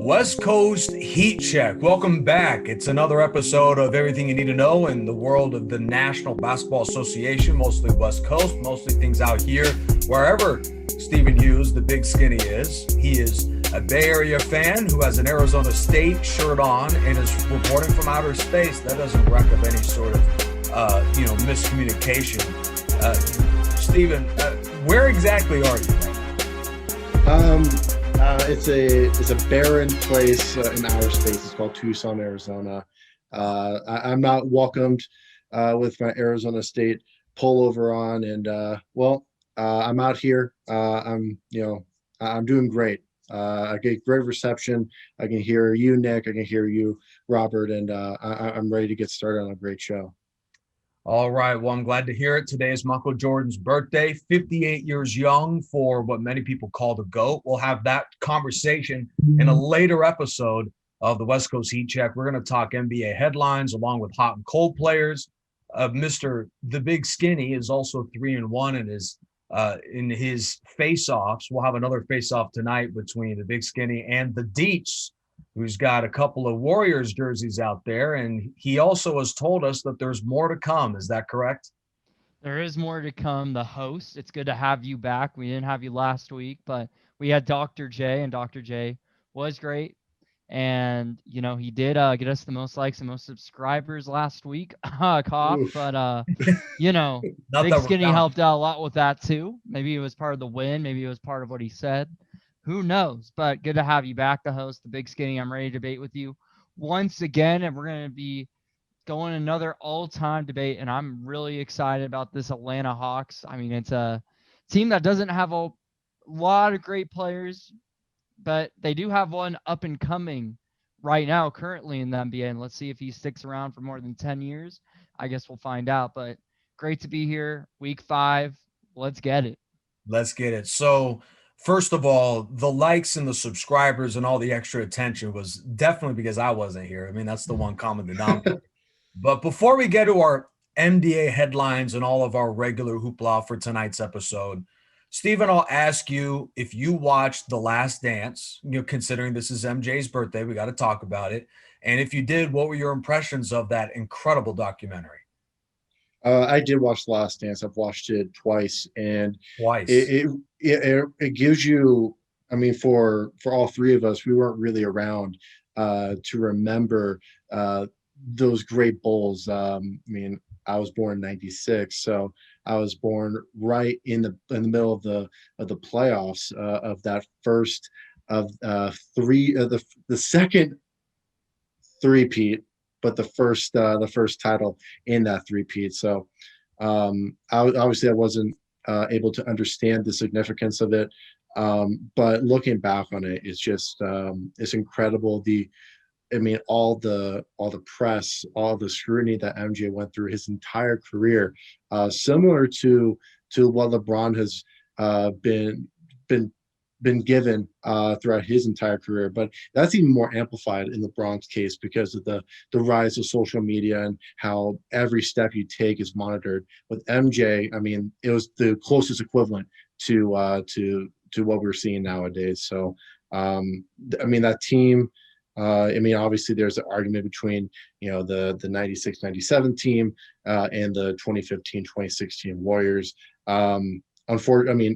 West Coast Heat Check. Welcome back. It's another episode of everything you need to know in the world of the National Basketball Association, mostly West Coast, mostly things out here, wherever Stephen Hughes, the big skinny, is. He is a Bay Area fan who has an Arizona State shirt on and is reporting from outer space. That doesn't rack up any sort of, miscommunication. Stephen, where exactly are you? It's a barren place in outer space. It's called Tucson, Arizona. I'm not welcomed with my Arizona State pullover on, and I'm out here. I'm doing great. I get great reception. I can hear you, Nick. I can hear you, Robert, and I'm ready to get started on a great show. All right. Well, I'm glad to hear it. Today is Michael Jordan's birthday, 58 years young for what many people call the GOAT. We'll have that conversation in a later episode of the West Coast Heat Check. We're going to talk NBA headlines along with hot and cold players. Mr. The Big Skinny is also 3-1 in his face-offs. We'll have another face-off tonight between the Big Skinny and the Deits, who's got a couple of Warriors jerseys out there. And he also has told us that there's more to come. Is that correct? There is more to come. The host, it's good to have you back. We didn't have you last week, but we had Dr. J, and Dr. J was great. And, he did get us the most likes and most subscribers last week. Cough. Oof. But, Big Skinny helped out a lot with that too. Maybe it was part of the win. Maybe it was part of what he said. Who knows? But good to have you back, the host, the Big Skinny. I'm ready to debate with you once again, and we're going to be going another all-time debate, and I'm really excited about this Atlanta Hawks. I mean, it's a team that doesn't have a lot of great players, but they do have one up-and-coming right now, currently in the NBA, and let's see if he sticks around for more than 10 years. I guess we'll find out, but great to be here. Week 5. Let's get it. Let's get it. So, first of all, the likes and the subscribers and all the extra attention was definitely because I wasn't here. I mean, that's the one common denominator. But before we get to our NBA headlines and all of our regular hoopla for tonight's episode, Stephen, I'll ask you if you watched The Last Dance, considering this is MJ's birthday, we got to talk about it. And if you did, what were your impressions of that incredible documentary? I did watch The Last Dance. I've watched it twice, and it gives you. I mean, for all three of us, we weren't really around to remember those great Bulls. I was born in '96, so I was born right in the middle of the playoffs of that first of the second three-peat, but the first title in that three-peat. So obviously I wasn't able to understand the significance of it, but looking back on it, it's just it's incredible. All the press, all the scrutiny that MJ went through his entire career, similar to what LeBron has been given throughout his entire career, but that's even more amplified in LeBron's case because of the rise of social media and how every step you take is monitored. With MJ, it was the closest equivalent to what we're seeing nowadays. So, that team. Obviously, there's an argument between the 96-97 team and the 2015-2016 Warriors.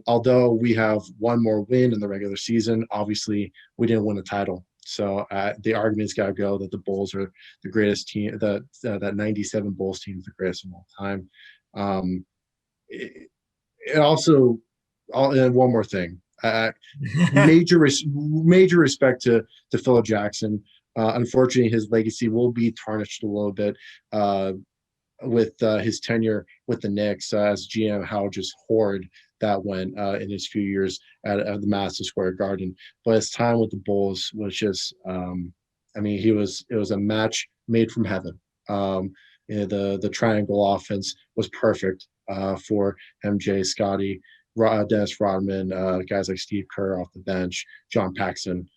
Although we have one more win in the regular season, obviously we didn't win a title. So the argument's got to go that the Bulls are the greatest team. That '97 Bulls team is the greatest of all time. And one more thing. Major respect to Phil Jackson. Unfortunately, his legacy will be tarnished a little bit with his tenure with the Knicks as GM, how just horrid that went in his few years at the Madison Square Garden. But his time with the Bulls was just, it was a match made from heaven. The triangle offense was perfect for MJ, Scotty, Dennis Rodman, guys like Steve Kerr off the bench, John Paxson.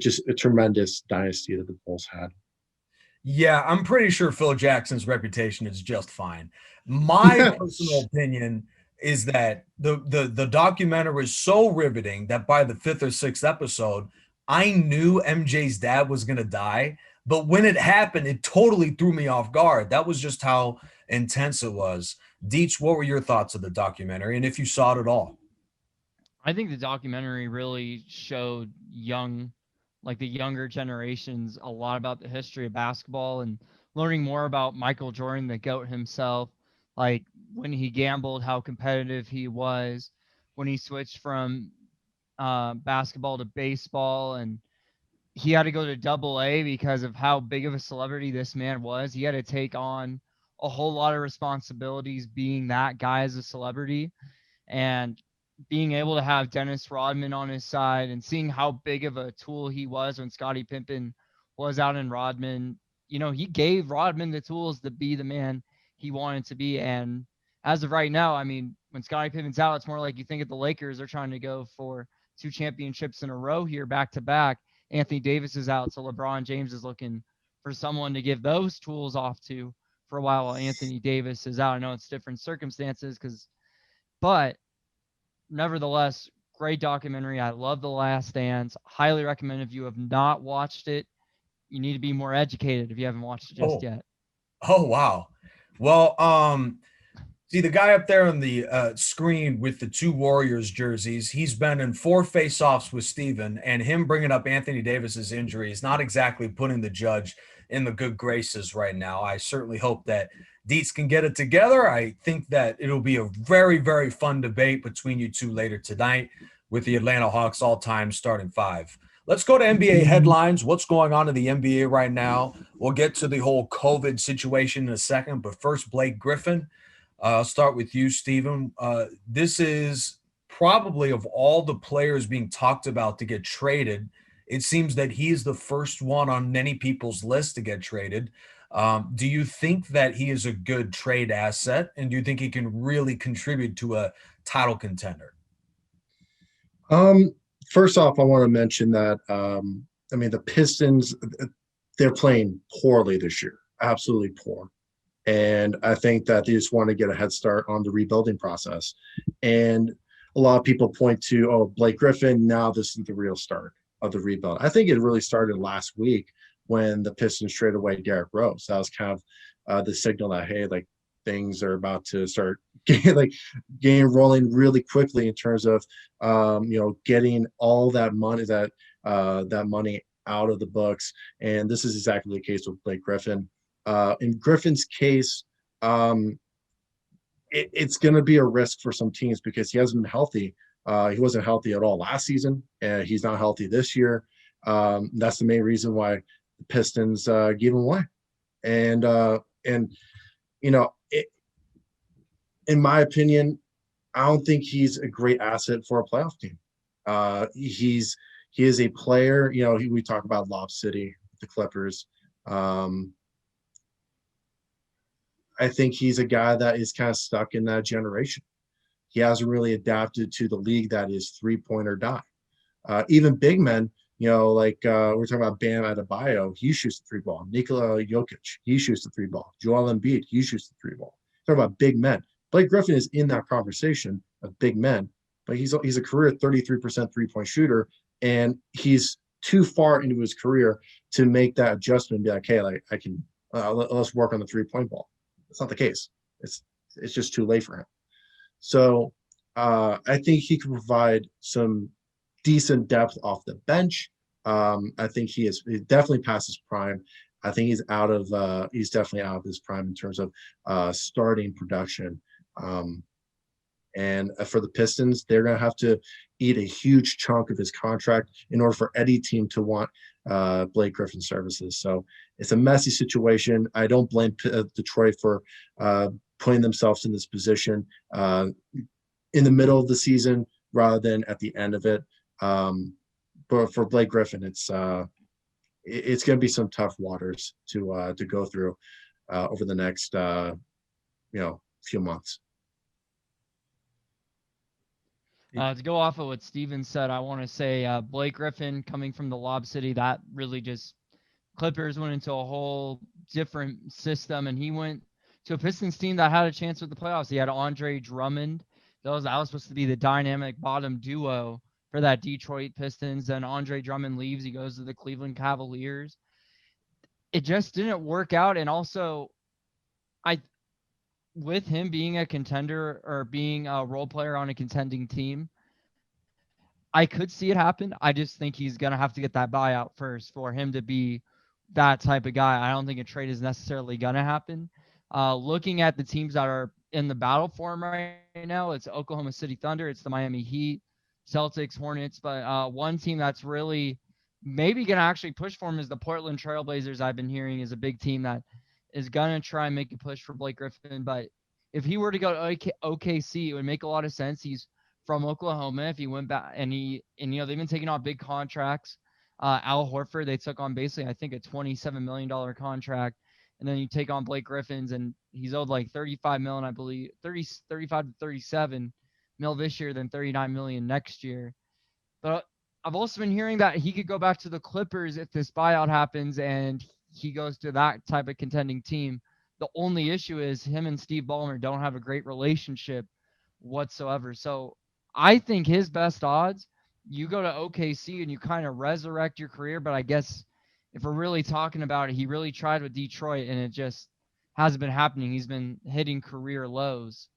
Just a tremendous dynasty that the Bulls had. Yeah, I'm pretty sure Phil Jackson's reputation is just fine. My personal opinion is that the documentary was so riveting that by the 5th or 6th episode, I knew MJ's dad was going to die, but when it happened, it totally threw me off guard. That was just how intense it was. Deits, what were your thoughts of the documentary, and if you saw it at all? I think the documentary really showed the younger generations, a lot about the history of basketball and learning more about Michael Jordan, the GOAT himself, like when he gambled, how competitive he was, when he switched from basketball to baseball, and he had to go to double A because of how big of a celebrity this man was. He had to take on a whole lot of responsibilities being that guy as a celebrity, and being able to have Dennis Rodman on his side and seeing how big of a tool he was when Scottie Pippen was out in Rodman. He gave Rodman the tools to be the man he wanted to be. And as of right now, I mean, when Scottie Pippen's out, it's more like you think of the Lakers are trying to go for 2 championships in a row here back to back. Anthony Davis is out, so LeBron James is looking for someone to give those tools off to for a while Anthony Davis is out. I know it's different circumstances but nevertheless, great documentary. I love The Last Dance. Highly recommend if you have not watched it. You need to be more educated if you haven't watched it just yet. Oh wow. Well, see the guy up there on the screen with the 2 Warriors jerseys. He's been in 4 face-offs with Steven, and him bringing up Anthony Davis's injury is not exactly putting the judge in the good graces right now. I certainly hope that Deits can get it together. I think that it'll be a very, very fun debate between you two later tonight with the Atlanta Hawks all-time starting 5. Let's go to NBA headlines. What's going on in the NBA right now? We'll get to the whole COVID situation in a second, but first, Blake Griffin. I'll start with you, Stephen. This is probably of all the players being talked about to get traded, it seems that he's the first one on many people's list to get traded. Do you think that he is a good trade asset, and do you think he can really contribute to a title contender? First off, I want to mention that I mean the Pistons, they're playing poorly this year, absolutely poor. And I think that they just want to get a head start on the rebuilding process. And a lot of people point to, oh, Blake Griffin, now this is the real start of the rebuild. I think it really started last week when the Pistons traded away Derrick Rose. That was kind of the signal that, hey, like things are about to start getting rolling really quickly in terms of getting all that money that money out of the books. And this is exactly the case with Blake Griffin. In Griffin's case, it's going to be a risk for some teams because he hasn't been healthy. He wasn't healthy at all last season, and he's not healthy this year. That's the main reason why the Pistons gave him away. And in my opinion, I don't think he's a great asset for a playoff team. He is a player. We talk about Lob City, the Clippers. I think he's a guy that is kind of stuck in that generation. He hasn't really adapted to the league that is 3-point or die. Even big men, we're talking about Bam Adebayo, he shoots the 3 ball. Nikola Jokic, he shoots the 3 ball. Joel Embiid, he shoots the 3 ball. Talking about big men. Blake Griffin is in that conversation of big men, but he's a career 33% 3-point shooter, and he's too far into his career to make that adjustment and be like, hey, I can let's work on the 3-point ball. It's not the case. It's just too late for him. So I think he can provide some decent depth off the bench. I think he's definitely past his prime. I think he's definitely out of his prime in terms of starting production. And for the Pistons, they're going to have to eat a huge chunk of his contract in order for any team to want Blake Griffin's services. So it's a messy situation. I don't blame Detroit for putting themselves in this position in the middle of the season rather than at the end of it. But for Blake Griffin, it's going to be some tough waters to go through over the next few months. To go off of what Steven said, I want to say Blake Griffin coming from the Lob City, that really just Clippers went into a whole different system, and he went to a Pistons team that had a chance with the playoffs. He had Andre Drummond. That was supposed to be the dynamic bottom duo for that Detroit Pistons. Then Andre Drummond leaves. He goes to the Cleveland Cavaliers. It just didn't work out. And also, with him being a contender or being a role player on a contending team, I could see it happen. I just think he's going to have to get that buyout first for him to be that type of guy. I don't think a trade is necessarily going to happen. Looking at the teams that are in the battle for him right now, it's Oklahoma City Thunder, it's the Miami Heat, Celtics, Hornets. But one team that's really maybe going to actually push for him is the Portland Trailblazers. I've been hearing is a big team that is going to try and make a push for Blake Griffin. But if he were to go to OKC, it would make a lot of sense. He's from Oklahoma. If he went back and they've been taking on big contracts. Al Horford, they took on basically, I think, a $27 million contract. And then you take on Blake Griffin's, and he's owed like $35 million, I believe, 35 to 37 mil this year, then $39 million next year. But I've also been hearing that he could go back to the Clippers if this buyout happens and he goes to that type of contending team. The only issue is him and Steve Ballmer don't have a great relationship whatsoever. So I think his best odds, you go to OKC and you kind of resurrect your career. But I guess if we're really talking about it, he really tried with Detroit and it just hasn't been happening. He's been hitting career lows.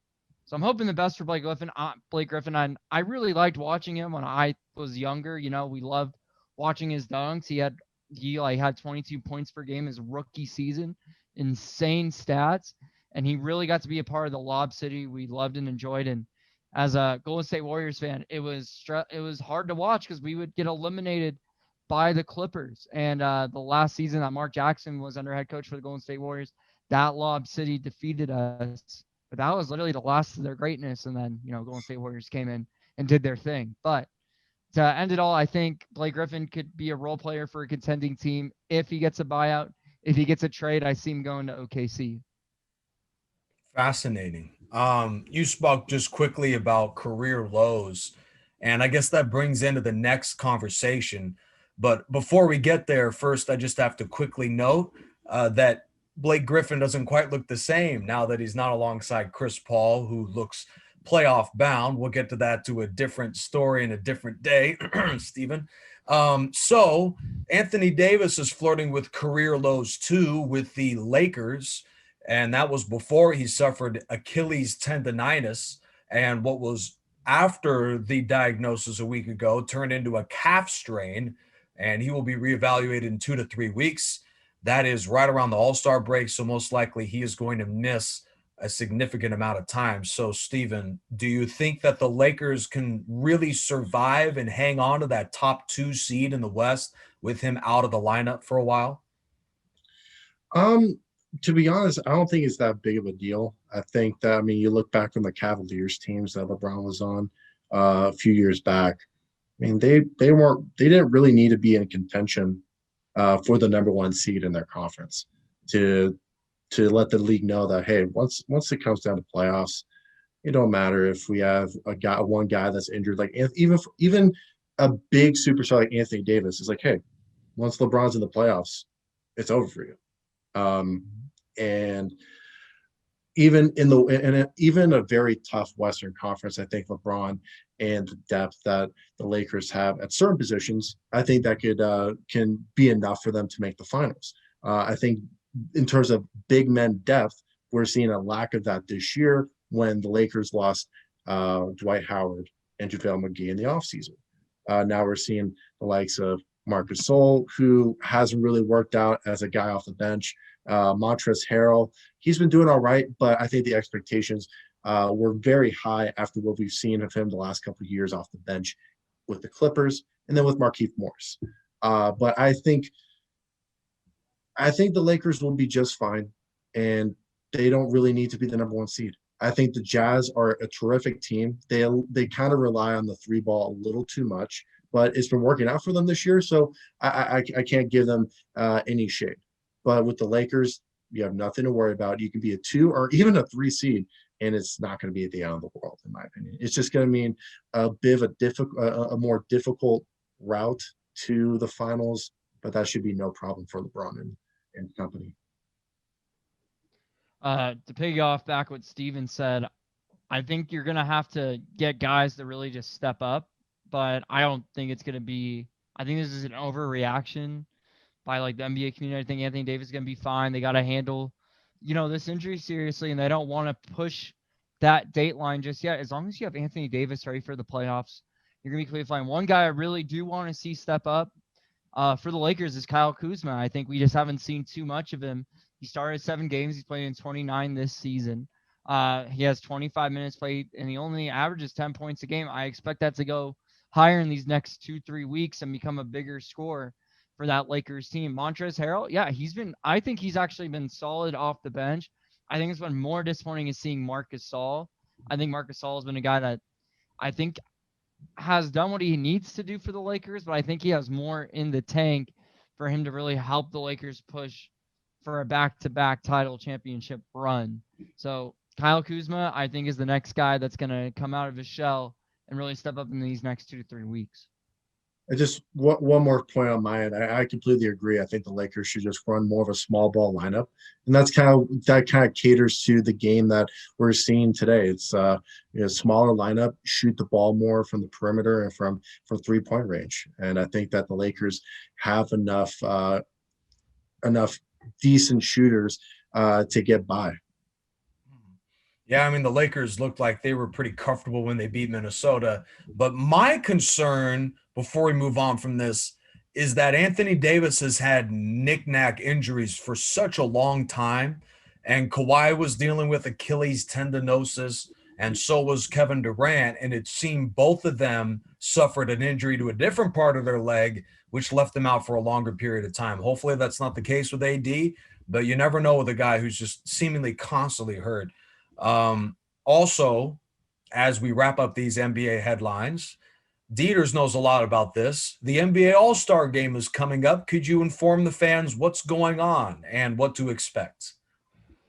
So I'm hoping the best for Blake Griffin. I really liked watching him when I was younger. We loved watching his dunks. He had 22 points per game his rookie season, insane stats, and he really got to be a part of the Lob City. We loved and enjoyed. And as a Golden State Warriors fan, it was hard to watch because we would get eliminated by the Clippers. And the last season that Mark Jackson was under head coach for the Golden State Warriors, that Lob City defeated us. But that was literally the last of their greatness. And then, Golden State Warriors came in and did their thing. But to end it all, I think Blake Griffin could be a role player for a contending team if he gets a buyout. If he gets a trade, I see him going to OKC. Fascinating. You spoke just quickly about career lows, and I guess that brings into the next conversation. But before we get there, first, I just have to quickly note that Blake Griffin doesn't quite look the same now that he's not alongside Chris Paul, who looks playoff bound. We'll get to that to a different story in a different day, Stephen. So Anthony Davis is flirting with career lows too with the Lakers, and that was before he suffered Achilles tendonitis, and what was after the diagnosis a week ago turned into a calf strain, and he will be reevaluated in 2 to 3 weeks. That is right around the All-Star break, so most likely he is going to miss a significant amount of time. So, Stephen, do you think that the Lakers can really survive and hang on to that top 2 seed in the West with him out of the lineup for a while? To be honest, I don't think it's that big of a deal. I think that, you look back on the Cavaliers teams that LeBron was on a few years back. They didn't really need to be in contention for the number 1 seed in their conference to let the league know that, hey, once it comes down to playoffs, it don't matter if we have one guy that's injured. Like even a big superstar like Anthony Davis is like, hey, once LeBron's in the playoffs, it's over for you. And even even a very tough Western Conference, I think LeBron and the depth that the Lakers have at certain positions, I think that can be enough for them to make the finals. I think in terms of big men depth, we're seeing a lack of that this year when the Lakers lost Dwight Howard and JaVale McGee in the offseason. Now we're seeing the likes of Marc Gasol, who hasn't really worked out as a guy off the bench. Montrezl Harrell, he's been doing all right, but I think the expectations were very high after what we've seen of him the last couple of years off the bench with the Clippers and then with Markieff Morris. But I think the Lakers will be just fine, and they don't really need to be the number 1 seed. I think the Jazz are a terrific team. They kind of rely on the 3 ball a little too much, but it's been working out for them this year, so I can't give them any shade. But with the Lakers, you have nothing to worry about. You can be a 2 or even a 3 seed, and it's not going to be at the end of the world, in my opinion. It's just going to mean a bit of a more difficult route to the finals, but that should be no problem for LeBron and company. To piggy off back what Steven said, I think you're going to have to get guys to really just step up but I don't think it's going to be. I think this is an overreaction by like the NBA community. I think Anthony Davis is going to be fine. They got to handle, this injury seriously, and they don't want to push that date line just yet. As long as you have Anthony Davis ready for the playoffs, you're going to be completely fine. One guy I really do want to see step up for the Lakers is Kyle Kuzma. I think we just haven't seen too much of him. He started 7 games. He's played in 29 this season. He has 25 minutes played, and he only averages 10 points a game. I expect that to go higher in these next 2-3 weeks and become a bigger scorer for that Lakers team. Montrezl Harrell, yeah, I think he's actually been solid off the bench. I think it's been more disappointing is seeing Marc Gasol. I think Marc Gasol has been a guy that I think has done what he needs to do for the Lakers, but I think he has more in the tank for him to really help the Lakers push for a back-to-back title championship run. So Kyle Kuzma, I think, is the next guy that's going to come out of his shell and really step up in these next 2 to 3 weeks. Just one more point on my end. I completely agree. I think the Lakers should just run more of a small ball lineup, and that kind of caters to the game that we're seeing today. It's smaller lineup, shoot the ball more from the perimeter and from 3-point range. And I think that the Lakers have enough decent shooters to get by. Yeah, I mean, the Lakers looked like they were pretty comfortable when they beat Minnesota. But my concern, before we move on from this, is that Anthony Davis has had knick-knack injuries for such a long time. And Kawhi was dealing with Achilles tendinosis, and so was Kevin Durant. And it seemed both of them suffered an injury to a different part of their leg, which left them out for a longer period of time. Hopefully that's not the case with AD, but you never know with a guy who's just seemingly constantly hurt. Also, as we wrap up these NBA headlines, Deiters knows a lot about this. The NBA All-Star Game is coming up. Could you inform the fans what's going on and what to expect?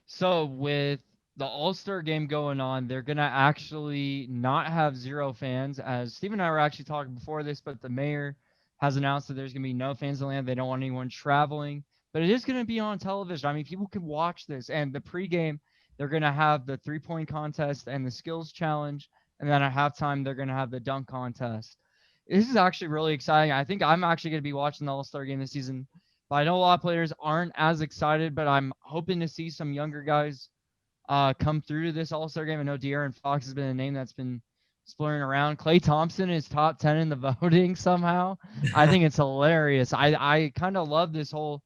So with the All-Star Game going on, they're going to actually not have 0 fans. As Steve and I were actually talking before this, but the mayor has announced that there's going to be no fans in the land. They don't want anyone traveling, but it is going to be on television. I mean, people can watch this. And the pregame, they're going to have the 3-point contest and the skills challenge. And then at halftime, they're going to have the dunk contest. This is actually really exciting. I think I'm actually going to be watching the All-Star Game this season. But I know a lot of players aren't as excited, but I'm hoping to see some younger guys come through to this All-Star Game. I know De'Aaron Fox has been a name that's been splurring around. Klay Thompson is top 10 in the voting somehow. I think it's hilarious. I kind of love this whole,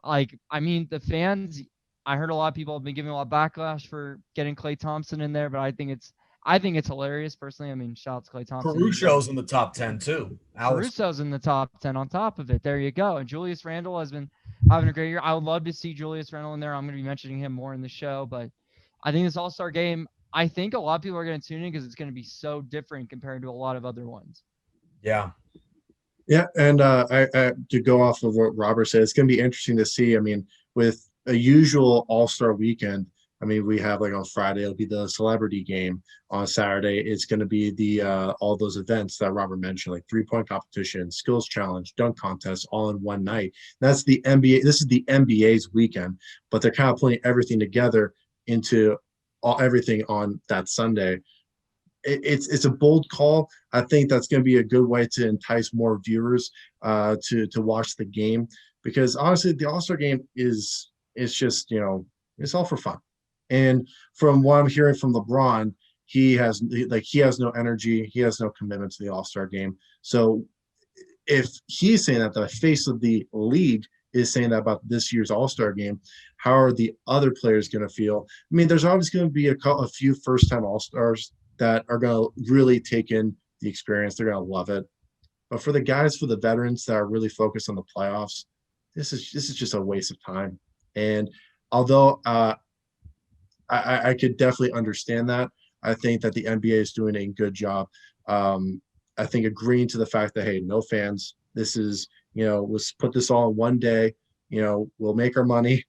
the fans, I heard a lot of people have been giving a lot of backlash for getting Klay Thompson in there, but I think it's hilarious personally. I mean, shout out to Klay Thompson. Caruso's in the top 10 too. Caruso's in the top 10 on top of it. There you go. And Julius Randle has been having a great year. I would love to see Julius Randle in there. I'm going to be mentioning him more in the show, but I think this All-Star Game, I think a lot of people are going to tune in because it's going to be so different compared to a lot of other ones. Yeah. Yeah, and to go off of what Robert said, it's going to be interesting to see. I mean, with a usual All-Star weekend, I mean, we have on Friday, it'll be the celebrity game. On Saturday, it's going to be the all those events that Robert mentioned, like 3-point competition, skills challenge, dunk contest, all in one night. That's the NBA. This is the NBA's weekend, but they're kind of putting everything together into everything on that Sunday. It's a bold call. I think that's going to be a good way to entice more viewers to watch the game, because honestly, the All-Star game is just it's all for fun. And from what I'm hearing from LeBron, he has no energy, he has no commitment to the All-Star game. So if he's saying that, the face of the league is saying that about this year's All-Star game, how are the other players going to feel? I mean, there's always going to be a few first-time All-Stars that are going to really take in the experience. They're going to love it. But for the veterans that are really focused on the playoffs, this is just a waste of time. And although I could definitely understand that, I think that the NBA is doing a good job. I think agreeing to the fact that, hey, no fans, this is, let's put this all in one day, we'll make our money,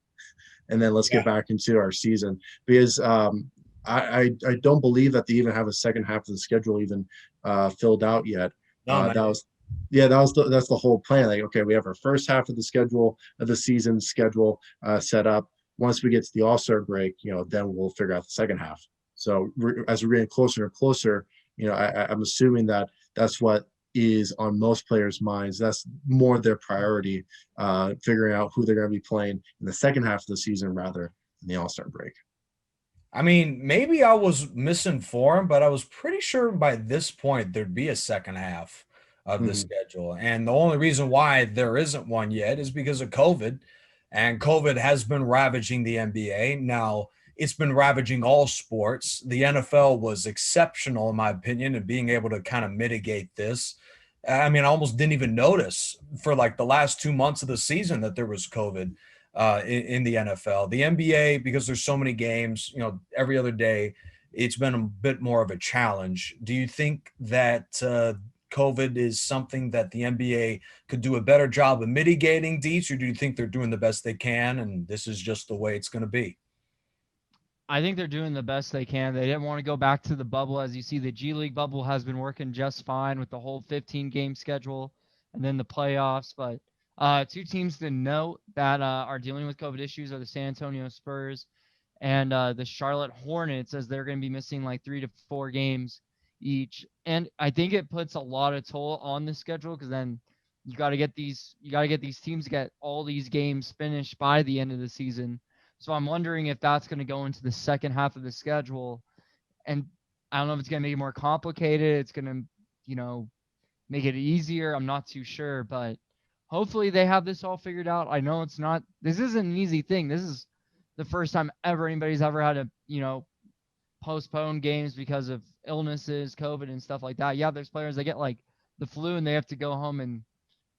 and then let's get back into our season. Because I don't believe that they even have a second half of the schedule even filled out yet. That's the whole plan. Like, okay, we have our first half of the schedule of the season schedule set up. Once we get to the All-Star break, then we'll figure out the second half. So as we're getting closer and closer, I'm assuming that that's what is on most players' minds. That's more their priority, figuring out who they're going to be playing in the second half of the season rather than the All-Star break. I mean, maybe I was misinformed, but I was pretty sure by this point there'd be a second half of the schedule. And the only reason why there isn't one yet is because of COVID. And COVID has been ravaging the NBA. Now, it's been ravaging all sports. The NFL was exceptional, in my opinion, in being able to kind of mitigate this. I mean, I almost didn't even notice for like the last 2 months of the season that there was COVID in the NFL. The NBA, because there's so many games, every other day, it's been a bit more of a challenge. Do you think that COVID is something that the NBA could do a better job of mitigating, Deits, or do you think they're doing the best they can and this is just the way it's going to be? I think they're doing the best they can. They didn't want to go back to the bubble. As you see, the G League bubble has been working just fine with the whole 15-game schedule and then the playoffs. But two teams to note that are dealing with COVID issues are the San Antonio Spurs and the Charlotte Hornets, as they're going to be missing like 3 to 4 games each. And I think it puts a lot of toll on the schedule because then you got to get these teams to get all these games finished by the end of the season. So I'm wondering if that's going to go into the second half of the schedule. And I don't know if it's going to make it more complicated. It's going to, make it easier. I'm not too sure, but hopefully they have this all figured out. I know this isn't an easy thing. This is the first time ever anybody's ever had to, postpone games because of illnesses, COVID and stuff like that. Yeah, there's players that get like the flu and they have to go home and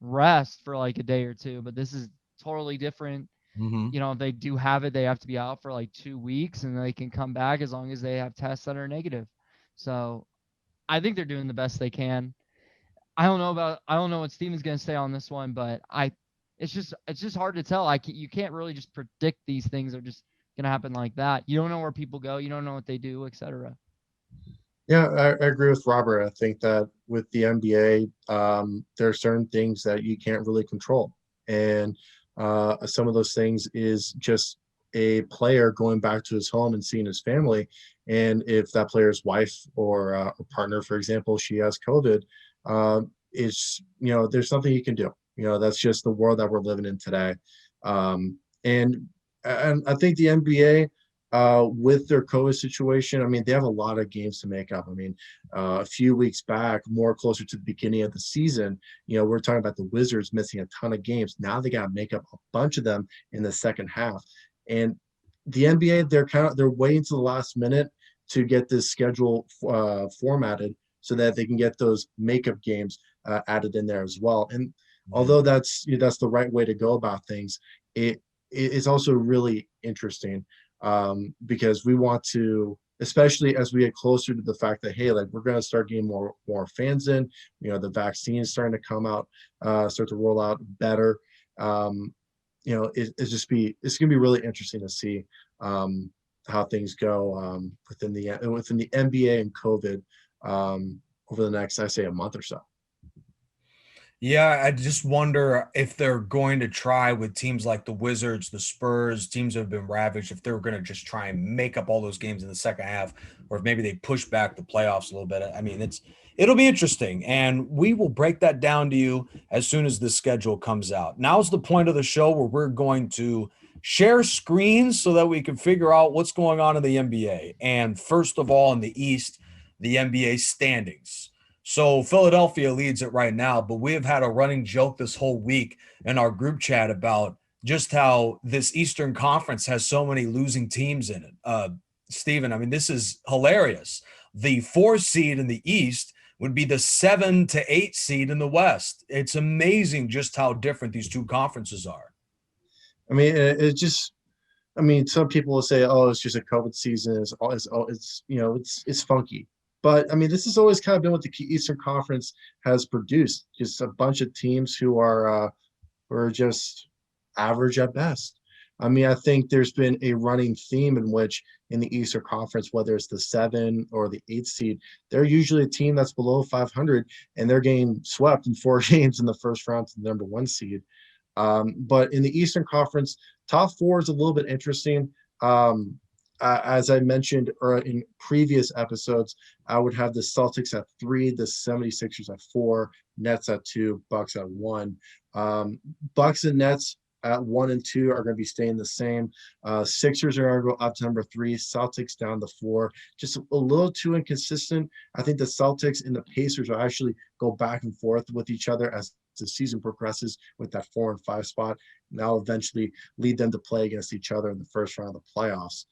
rest for like a day or two, but this is totally different. If they do have it, they have to be out for like 2 weeks and they can come back as long as they have tests that are negative. So I think they're doing the best they can. I don't know what Steven's going to say on this one, but it's just hard to tell. You can't really just predict these things. They're just going to happen like that. You don't know where people go. You don't know what they do, etc. Yeah, I agree with Robert. I think that with the NBA, there are certain things that you can't really control. And some of those things is just a player going back to his home and seeing his family. And if that player's wife or partner, for example, she has COVID, there's nothing you can do. That's just the world that we're living in today. And I think the NBA, with their COVID situation, I mean, they have a lot of games to make up. I mean, a few weeks back, more closer to the beginning of the season, we're talking about the Wizards missing a ton of games. Now they got to make up a bunch of them in the second half. And the NBA, they're waiting to the last minute to get this schedule formatted so that they can get those makeup games added in there as well. And although that's the right way to go about things, it is also really interesting. Because we want to, especially as we get closer to the fact that, hey, like we're going to start getting more fans in, the vaccine is starting to come out, start to roll out better. It's going to be really interesting to see how things go within the NBA and COVID over the next, I say, a month or so. Yeah, I just wonder if they're going to try with teams like the Wizards, the Spurs, teams that have been ravaged, if they're going to just try and make up all those games in the second half, or if maybe they push back the playoffs a little bit. I mean, it'll be interesting, and we will break that down to you as soon as the schedule comes out. Now's the point of the show where we're going to share screens so that we can figure out what's going on in the NBA. And first of all, in the East, the NBA standings. So Philadelphia leads it right now, but we have had a running joke this whole week in our group chat about just how this Eastern Conference has so many losing teams in it. Steven, I mean, this is hilarious. The 4 seed in the East would be the 7 to 8 seed in the West. It's amazing just how different these two conferences are. I mean, some people will say, "Oh, it's just a COVID season. It's funky." But I mean, this has always kind of been what the Eastern Conference has produced: just a bunch of teams who are just average at best. I mean, I think there's been a running theme in which in the Eastern Conference, whether it's the 7 or the 8 seed, they're usually a team that's below 500, and they're getting swept in 4 games in the first round to the number 1 seed. But in the Eastern Conference, top 4 is a little bit interesting. As I mentioned in previous episodes, I would have the Celtics at 3, the 76ers at 4, Nets at 2, Bucks at 1. Bucks and Nets at 1 and 2 are going to be staying the same. Sixers are going to go up to number 3. Celtics down to 4. Just a little too inconsistent. I think the Celtics and the Pacers will actually go back and forth with each other as the season progresses with that 4 and 5 spot. And that'll eventually lead them to play against each other in the first round of the playoffs.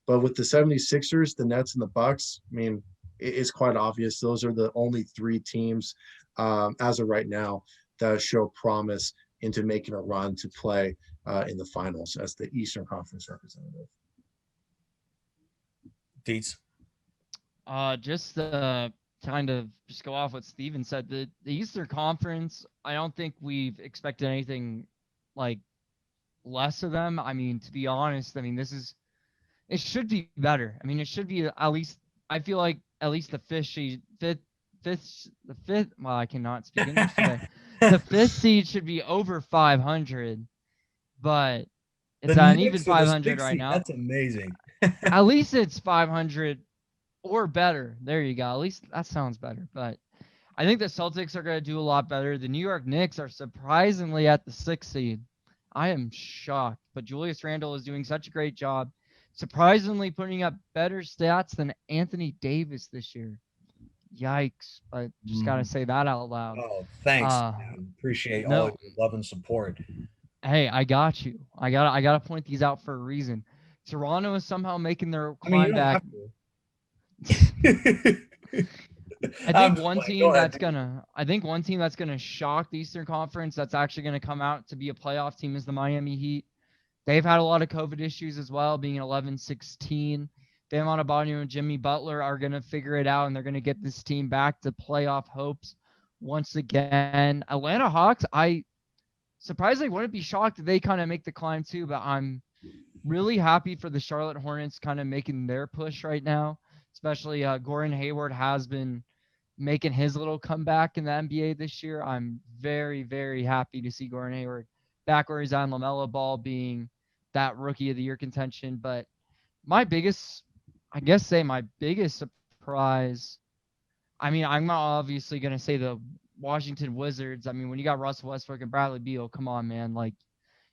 But with the 76ers, the Nets, and the Bucks, I mean, it's quite obvious. Those are the only 3 teams as of right now that show promise into making a run to play in the finals as the Eastern Conference representative. Deits? Just kind of just go off what Steven said. The Eastern Conference, I don't think we've expected anything like less of them. I mean, to be honest, I mean, it should be better. I mean, it should be at least, I feel like at least the fifth, well, I cannot speak English today. The 5th seed should be over 500, but it's at an even 500 right now. That's amazing. At least it's 500 or better. There you go. At least that sounds better. But I think the Celtics are going to do a lot better. The New York Knicks are surprisingly at the 6th seed. I am shocked. But Julius Randle is doing such a great job, surprisingly putting up better stats than Anthony Davis this year. Yikes. I just got to say that out loud. Oh, thanks. Appreciate all your love and support. Hey, I got you. I got to point these out for a reason. Toronto is somehow making their climb back. I think one team that's gonna shock the Eastern Conference, that's actually gonna come out to be a playoff team, is the Miami Heat. They've had a lot of COVID issues as well, being 11-16. Bam Adebayo and Jimmy Butler are going to figure it out, and they're going to get this team back to playoff hopes once again. Atlanta Hawks, I surprisingly wouldn't be shocked if they kind of make the climb too, but I'm really happy for the Charlotte Hornets kind of making their push right now, especially Gordon Hayward has been making his little comeback in the NBA this year. I'm very, very happy to see Gordon Hayward back where he's on, LaMelo Ball being that Rookie of the Year contention. But my biggest surprise, I mean, I'm not obviously going to say the Washington Wizards. I mean, when you got Russell Westbrook and Bradley Beal, come on, man. Like,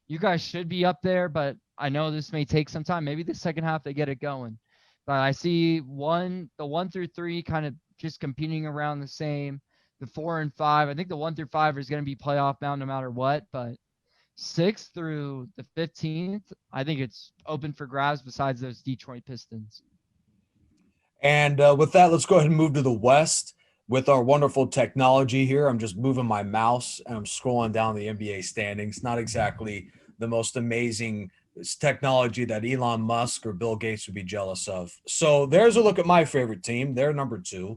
you guys should be up there, but I know this may take some time. Maybe the second half they get it going. But I see the 1 through 3 kind of just competing around the same. The 4 and 5, I think the 1 through 5 is going to be playoff bound no matter what. But 6th through the 15th, I think it's open for grabs besides those Detroit Pistons. And with that, let's go ahead and move to the West with our wonderful technology here. I'm just moving my mouse and I'm scrolling down the NBA standings. Not exactly the most amazing technology that Elon Musk or Bill Gates would be jealous of. So there's a look at my favorite team. They're number 2.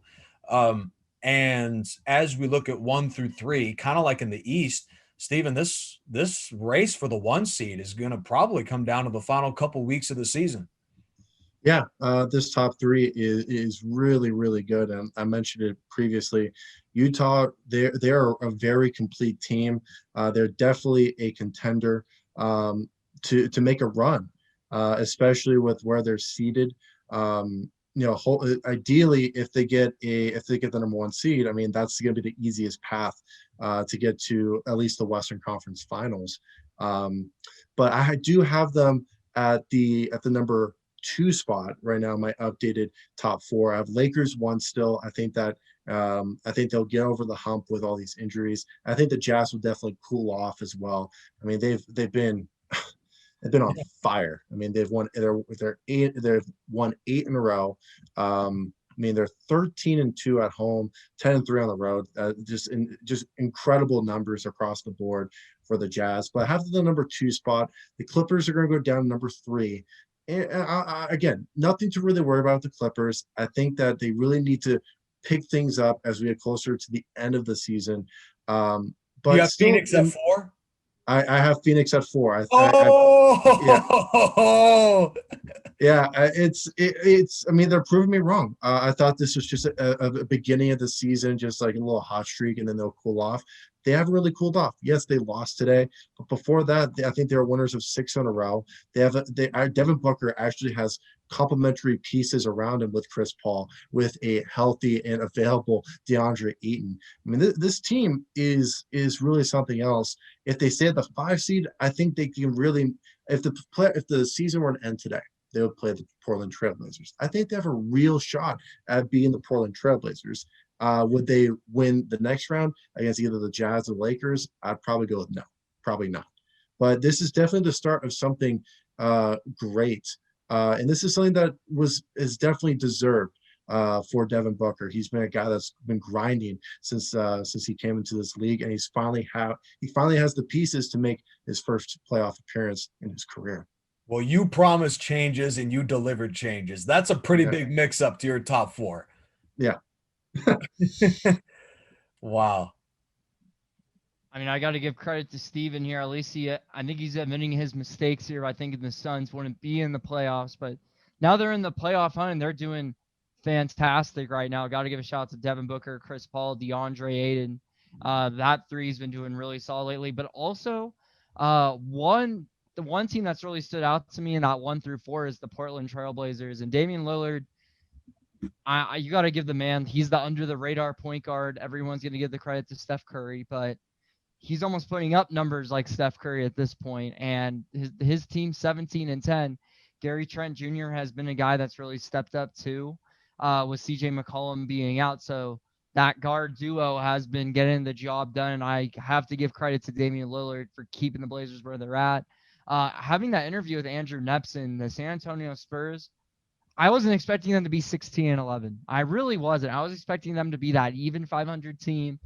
And as we look at 1 through 3, kind of like in the East, Steven, this race for the 1 seed is going to probably come down to the final couple weeks of the season. Yeah, this top 3 is really, really good. And I mentioned it previously. Utah, they're a very complete team. They're definitely a contender to make a run, especially with where they're seated. Ideally, if they get the number 1 seed, I mean, that's going to be the easiest path to get to at least the Western Conference Finals. But I do have them at the number 2 spot right now. My updated top 4. I have Lakers 1 still. I think they'll get over the hump with all these injuries. I think the Jazz will definitely cool off as well. I mean, they've been on fire. I mean, they've won 8 in a row. I mean, they're 13-2 at home, 10-3 on the road. Just incredible numbers across the board for the Jazz. But I have the number 2 spot. The Clippers are going to go down to number 3. And again, nothing to really worry about with the Clippers. I think that they really need to pick things up as we get closer to the end of the season. But you have still, Phoenix at 4? I have Phoenix at 4. Yeah, it's. I mean, they're proving me wrong. I thought this was just a beginning of the season, just like a little hot streak, and then they'll cool off. They haven't really cooled off. Yes, they lost today, but before that, I think they were winners of 6 in a row. Devin Booker actually has complementary pieces around him with Chris Paul, with a healthy and available DeAndre Ayton. I mean, this team is really something else. If they stay at the 5 seed, I think they can really. If the season were to end today, they would play the Portland Trailblazers. I think they have a real shot at being the Portland Trailblazers. Would they win the next round against either the Jazz or Lakers? I'd probably go with no, probably not. But this is definitely the start of something great, and this is something that is definitely deserved for Devin Booker. He's been a guy that's been grinding since he came into this league, and he finally has the pieces to make his first playoff appearance in his career. Well, you promised changes and you delivered changes. That's a pretty big mix-up to your top 4. Yeah. Wow. I mean, I got to give credit to Steven here. At least I think he's admitting his mistakes here. I think the Suns wouldn't be in the playoffs, but now they're in the playoff hunt and they're doing fantastic right now. Got to give a shout out to Devin Booker, Chris Paul, DeAndre Ayton. That three's been doing really solid lately, but also the one team that's really stood out to me in that 1 through 4 is the Portland Trailblazers, and Damian Lillard. You got to give the man. He's the under the radar point guard. Everyone's going to give the credit to Steph Curry, but he's almost putting up numbers like Steph Curry at this point. And his team 17-10. Gary Trent Jr. has been a guy that's really stepped up too, with CJ McCollum being out. So that guard duo has been getting the job done. And I have to give credit to Damian Lillard for keeping the Blazers where they're at. Having that interview with Andrew Nepson, the San Antonio Spurs, I wasn't expecting them to be 16-11. I really wasn't. I was expecting them to be that even 500 team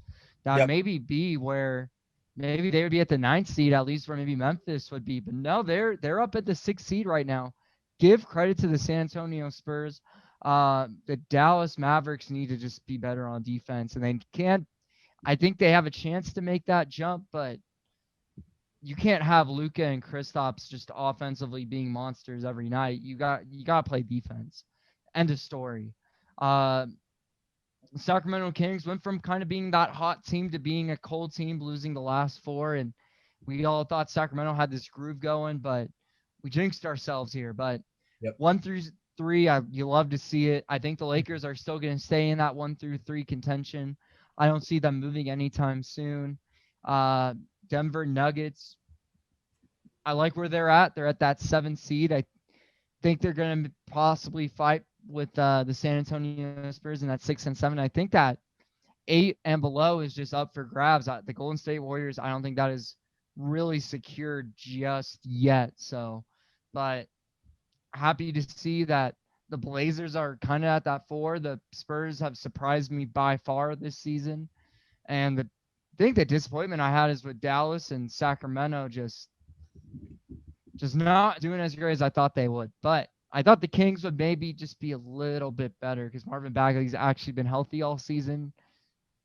that maybe be where maybe they would be at the 9th seed, at least where maybe Memphis would be. But no, they're up at the 6th seed right now. Give credit to the San Antonio Spurs. The Dallas Mavericks need to just be better on defense, and they can't. I think they have a chance to make that jump, but you can't have Luka and Kristaps just offensively being monsters every night. You got to play defense. End of story. Sacramento Kings went from kind of being that hot team to being a cold team, losing the last 4, and we all thought Sacramento had this groove going, but we jinxed ourselves here. But 1 through 3, you love to see it. I think the Lakers are still going to stay in that 1 through 3 contention. I don't see them moving anytime soon. Denver Nuggets, I like where they're at. They're at that 7th seed. I think they're going to possibly fight with the San Antonio Spurs in that 6 and 7. I think that 8 and below is just up for grabs. The Golden State Warriors, I don't think that is really secured just yet. So, but happy to see that the Blazers are kind of at that 4. The Spurs have surprised me by far this season. And I think the disappointment I had is with Dallas and Sacramento just not doing as great as I thought they would. But I thought the Kings would maybe just be a little bit better because Marvin Bagley's actually been healthy all season.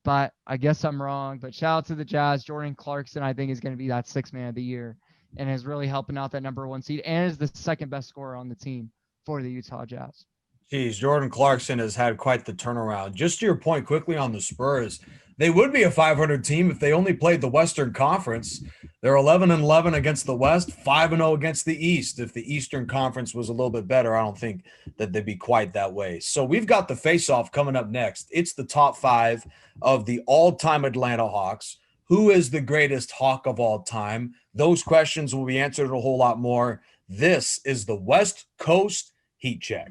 But I guess I'm wrong. But shout out to the Jazz. Jordan Clarkson, I think, is going to be that 6th man of the year and is really helping out that number 1 seed and is the 2nd best scorer on the team for the Utah Jazz. Geez, Jordan Clarkson has had quite the turnaround. Just to your point quickly on the Spurs, they would be a 500 team if they only played the Western Conference. They're 11-11 against the West, 5-0 against the East. If the Eastern Conference was a little bit better, I don't think that they'd be quite that way. So we've got the face-off coming up next. It's the top 5 of the all-time Atlanta Hawks. Who is the greatest Hawk of all time? Those questions will be answered a whole lot more. This is the West Coast Heat Check.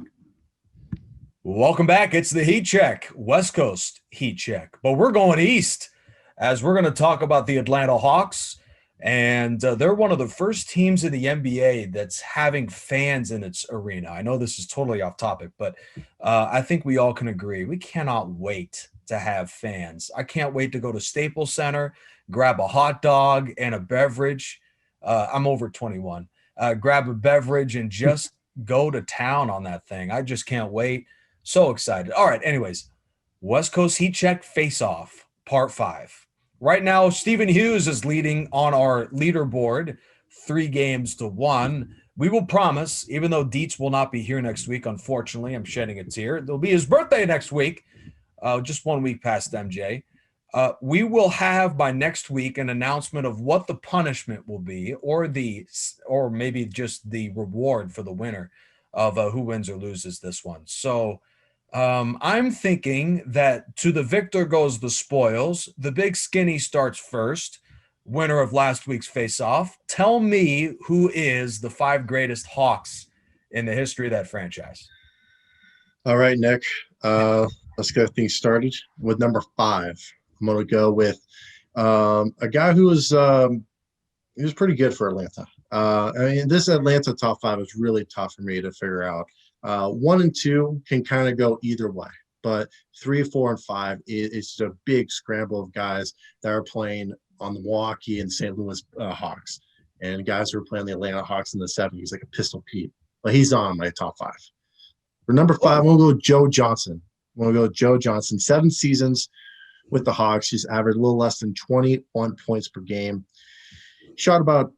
Welcome back. It's the Heat Check, West Coast Heat Check. But we're going east as we're going to talk about the Atlanta Hawks. And they're one of the first teams in the NBA that's having fans in its arena. I know this is totally off topic, but I think we all can agree. We cannot wait to have fans. I can't wait to go to Staples Center, grab a hot dog and a beverage. I'm over 21. Grab a beverage and just go to town on that thing. I just can't wait. So excited. All right. Anyways, West Coast Heat Check Face-Off, Part 5. Right now, Stephen Hughes is leading on our leaderboard, 3-1. we will promise, even though Deits will not be here next week, unfortunately, I'm shedding a tear. It'll be his birthday next week, just 1 week past MJ. We will have by next week an announcement of what the punishment will be, or maybe just the reward for the winner of who wins or loses this one. So I'm thinking that to the victor goes the spoils. The big skinny starts first, winner of last week's face-off. Tell me who is the 5 greatest Hawks in the history of that franchise. All right, Nick. Let's get things started with number 5. I'm going to go with a guy who was pretty good for Atlanta. I mean, this Atlanta top 5 is really tough for me to figure out. 1 and 2 can kind of go either way, but 3, 4, and 5 is a big scramble of guys that are playing on the Milwaukee and St. Louis Hawks, and guys who are playing the Atlanta Hawks in the 70s, like a Pistol Pete. But he's on my top 5. For number 5, we'll go with Joe Johnson. 7 seasons with the Hawks. He's averaged a little less than 21 points per game. He shot a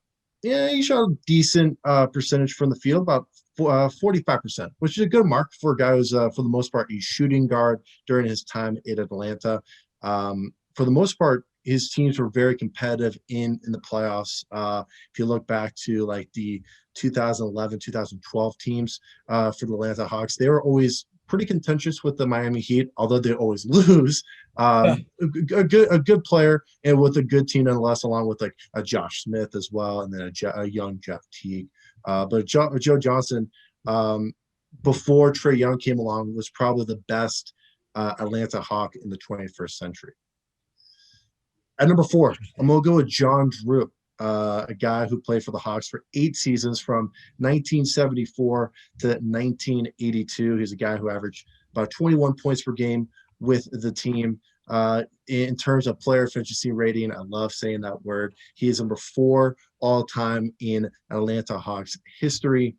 decent percentage from the field, about 45%, which is a good mark for a guy who's, for the most part, he's shooting guard during his time in Atlanta. For the most part, his teams were very competitive in the playoffs. If you look back to like the 2011, 2012 teams for the Atlanta Hawks, they were always pretty contentious with the Miami Heat, although they always lose. A good player and with a good team nonetheless, along with like a Josh Smith as well, and then a young Jeff Teague. But Joe Johnson, before Trae Young came along, was probably the best Atlanta Hawk in the 21st century. At number 4, I'm going to go with John Drew, a guy who played for the Hawks for 8 seasons from 1974 to 1982. He's a guy who averaged about 21 points per game with the team. In terms of player efficiency rating, I love saying that word. He is number 4 all-time in Atlanta Hawks history.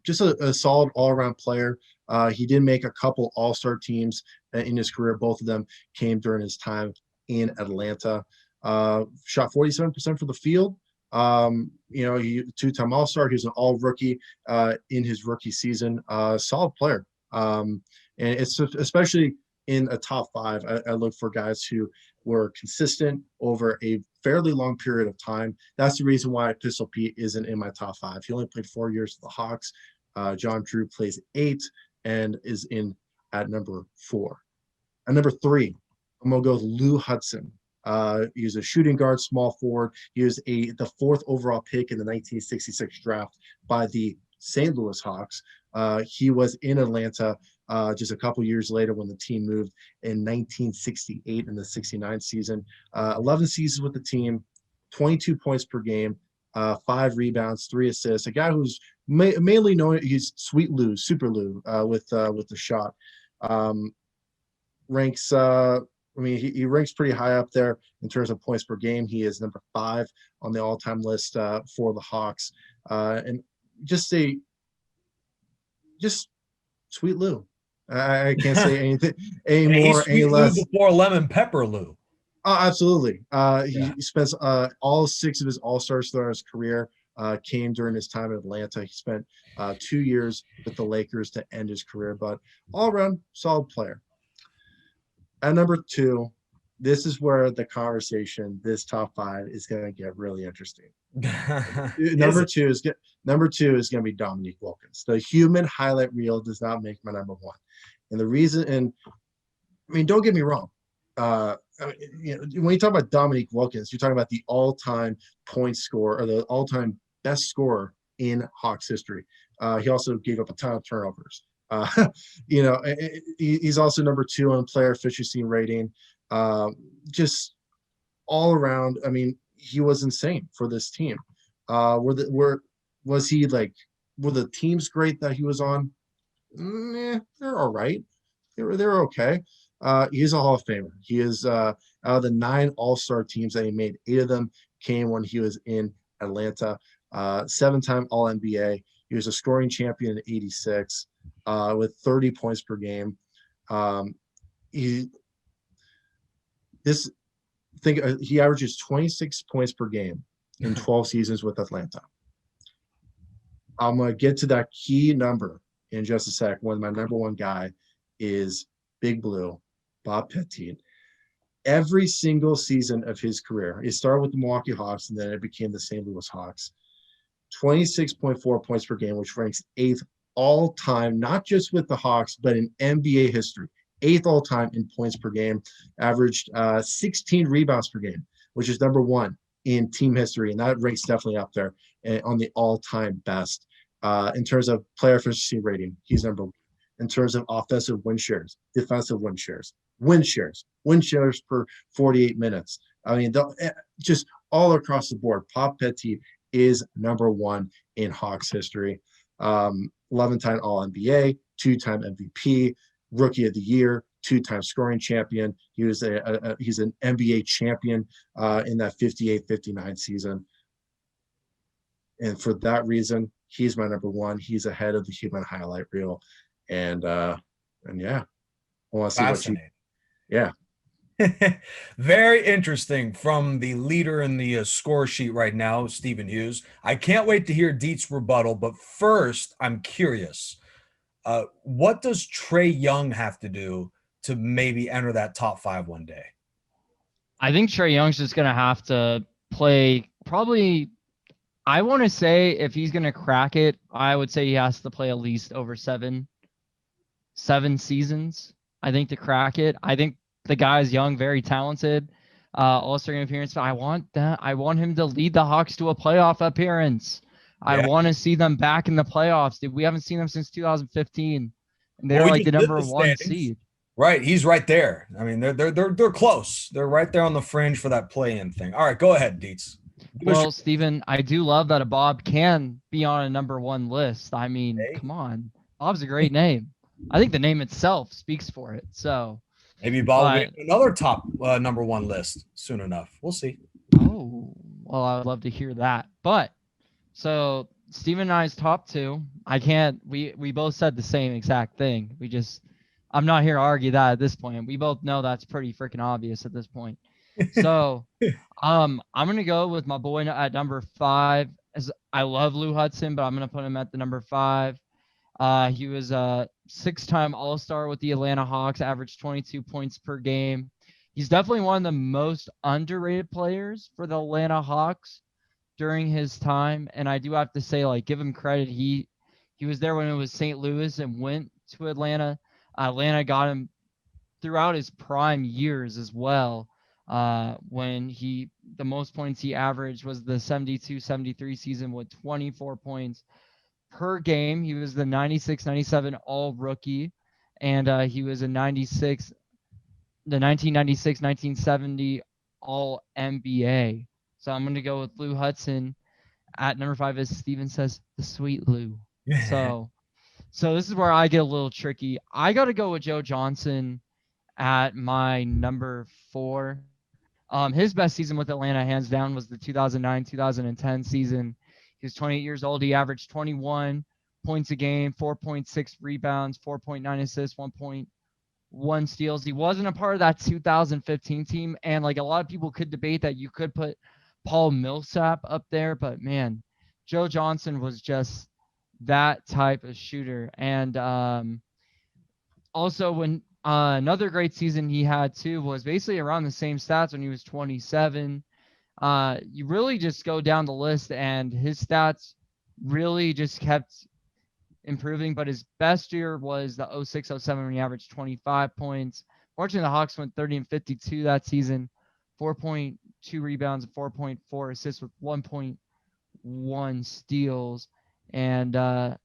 Just a solid all-around player. He did make a couple all-star teams in his career. Both of them came during his time in Atlanta. Shot 47% for the field. He 2-time all-star. He was an all-rookie in his rookie season. Solid player. And it's especially in a top 5, I look for guys who were consistent over a fairly long period of time. That's the reason why Pistol Pete isn't in my top 5. He only played 4 years for the Hawks. John Drew plays 8 and is in at number 4. At number 3, I'm going to go with Lou Hudson. He was a shooting guard, small forward. He was the 4th overall pick in the 1966 draft by the St. Louis Hawks. He was in Atlanta just a couple years later when the team moved in 1968 in the 69 season. 11 seasons with the team, 22 points per game, 5 rebounds, 3 assists. A guy who's mainly known, he's Sweet Lou, Super Lou with the shot. He ranks pretty high up there in terms of points per game. He is number 5 on the all-time list for the Hawks. And just Sweet Lou. I can't say anything any more, any less. Lou before lemon pepper Lou. Oh, absolutely. He spends all 6 of his all-stars throughout his career came during his time in Atlanta. He spent 2 years with the Lakers to end his career, but all-around solid player. At number 2, this is where the conversation, this top 5, is going to get really interesting. Number two is going to be Dominique Wilkins. The human highlight reel does not make my number 1, and the reason. And I mean, don't get me wrong. When you talk about Dominique Wilkins, you're talking about the all-time point scorer or the all-time best scorer in Hawks history. He also gave up a ton of turnovers. He's also number 2 on player efficiency rating. Just all around, I mean, he was insane for this team. Were the teams great that he was on? They're all right. They're okay. He's a Hall of Famer. He is out of the 9 All-Star teams that he made, 8 of them came when he was in Atlanta. 7-time All-NBA. He was a scoring champion in '86 with 30 points per game. He averages 26 points per game in 12 seasons with Atlanta. I'm going to get to that key number in just a sec. When my number one guy is Big Blue, Bob Pettit. Every single season of his career, it started with the Milwaukee Hawks and then it became the St. Louis Hawks. 26.4 points per game, which ranks eighth all time, not just with the Hawks, but in NBA history. Eighth all time in points per game, averaged 16 rebounds per game, which is number one in team history. And that ranks definitely up there on the all time best. In terms of player efficiency rating, he's number one. In terms of offensive win shares, defensive win shares per 48 minutes. I mean, just all across the board, Pop Pettit is number one in Hawks history. 11-time All-NBA, 2-time MVP, Rookie of the Year, 2-time scoring champion. He's an NBA champion in that 58-59 season. And for that reason, he's my number one. He's ahead of the human highlight reel. And yeah, I want to see what you. Yeah. Very interesting from the leader in the score sheet right now, Stephen Hughes. I can't wait to hear Deits' rebuttal, but first, I'm curious. What does Trae Young have to do to maybe enter that top 5 one day? I think Trae Young's just going to have to play probably, I want to say if he's going to crack it, I would say he has to play at least over seven seasons, I think, to crack it. I think the guy's young, very talented, all-star game appearance. But I want him to lead the Hawks to a playoff appearance. I want to see them back in the playoffs. Dude, we haven't seen them since 2015, and they're like the number one seed. Right, he's right there. I mean, they're close. They're right there on the fringe for that play-in thing. All right, go ahead, Deits. Well, Steven, I do love that a Bob can be on a number one list. I mean, come on, Bob's a great name. I think the name itself speaks for it. So maybe Bob will be another top number one list soon enough. We'll see. Oh, well, I would love to hear that. But so Steven and I's top two. I can't. We both said the same exact thing. I'm not here to argue that at this point. We both know that's pretty freaking obvious at this point. So, I'm gonna go with my boy at number 5. As I love Lou Hudson, but I'm gonna put him at the number 5. He was a 6-time All-Star with the Atlanta Hawks, averaged 22 points per game. He's definitely one of the most underrated players for the Atlanta Hawks during his time. And I do have to say, like, give him credit. He was there when it was St. Louis and went to Atlanta. Atlanta got him throughout his prime years as well. When the most points he averaged was the 72-73 season with 24 points per game. He was the 96-97 all rookie, and he was a 1996-1970 all NBA. So I'm going to go with Lou Hudson at number 5, as Steven says, the sweet Lou. So this is where I get a little tricky. I got to go with Joe Johnson at my number 4. His best season with Atlanta, hands down, was the 2009-2010 season. He was 28 years old. He averaged 21 points a game, 4.6 rebounds, 4.9 assists, 1.1 steals. He wasn't a part of that 2015 team, and like a lot of people could debate that you could put Paul Millsap up there, but man, Joe Johnson was just that type of shooter. And also when another great season he had too was basically around the same stats when he was 27. You really just go down the list and his stats really just kept improving, but his best year was the 06-07 when he averaged 25 points. Fortunately, the Hawks went 30-52 that season, 4.2 rebounds and 4.4 assists with 1.1 steals. And I'm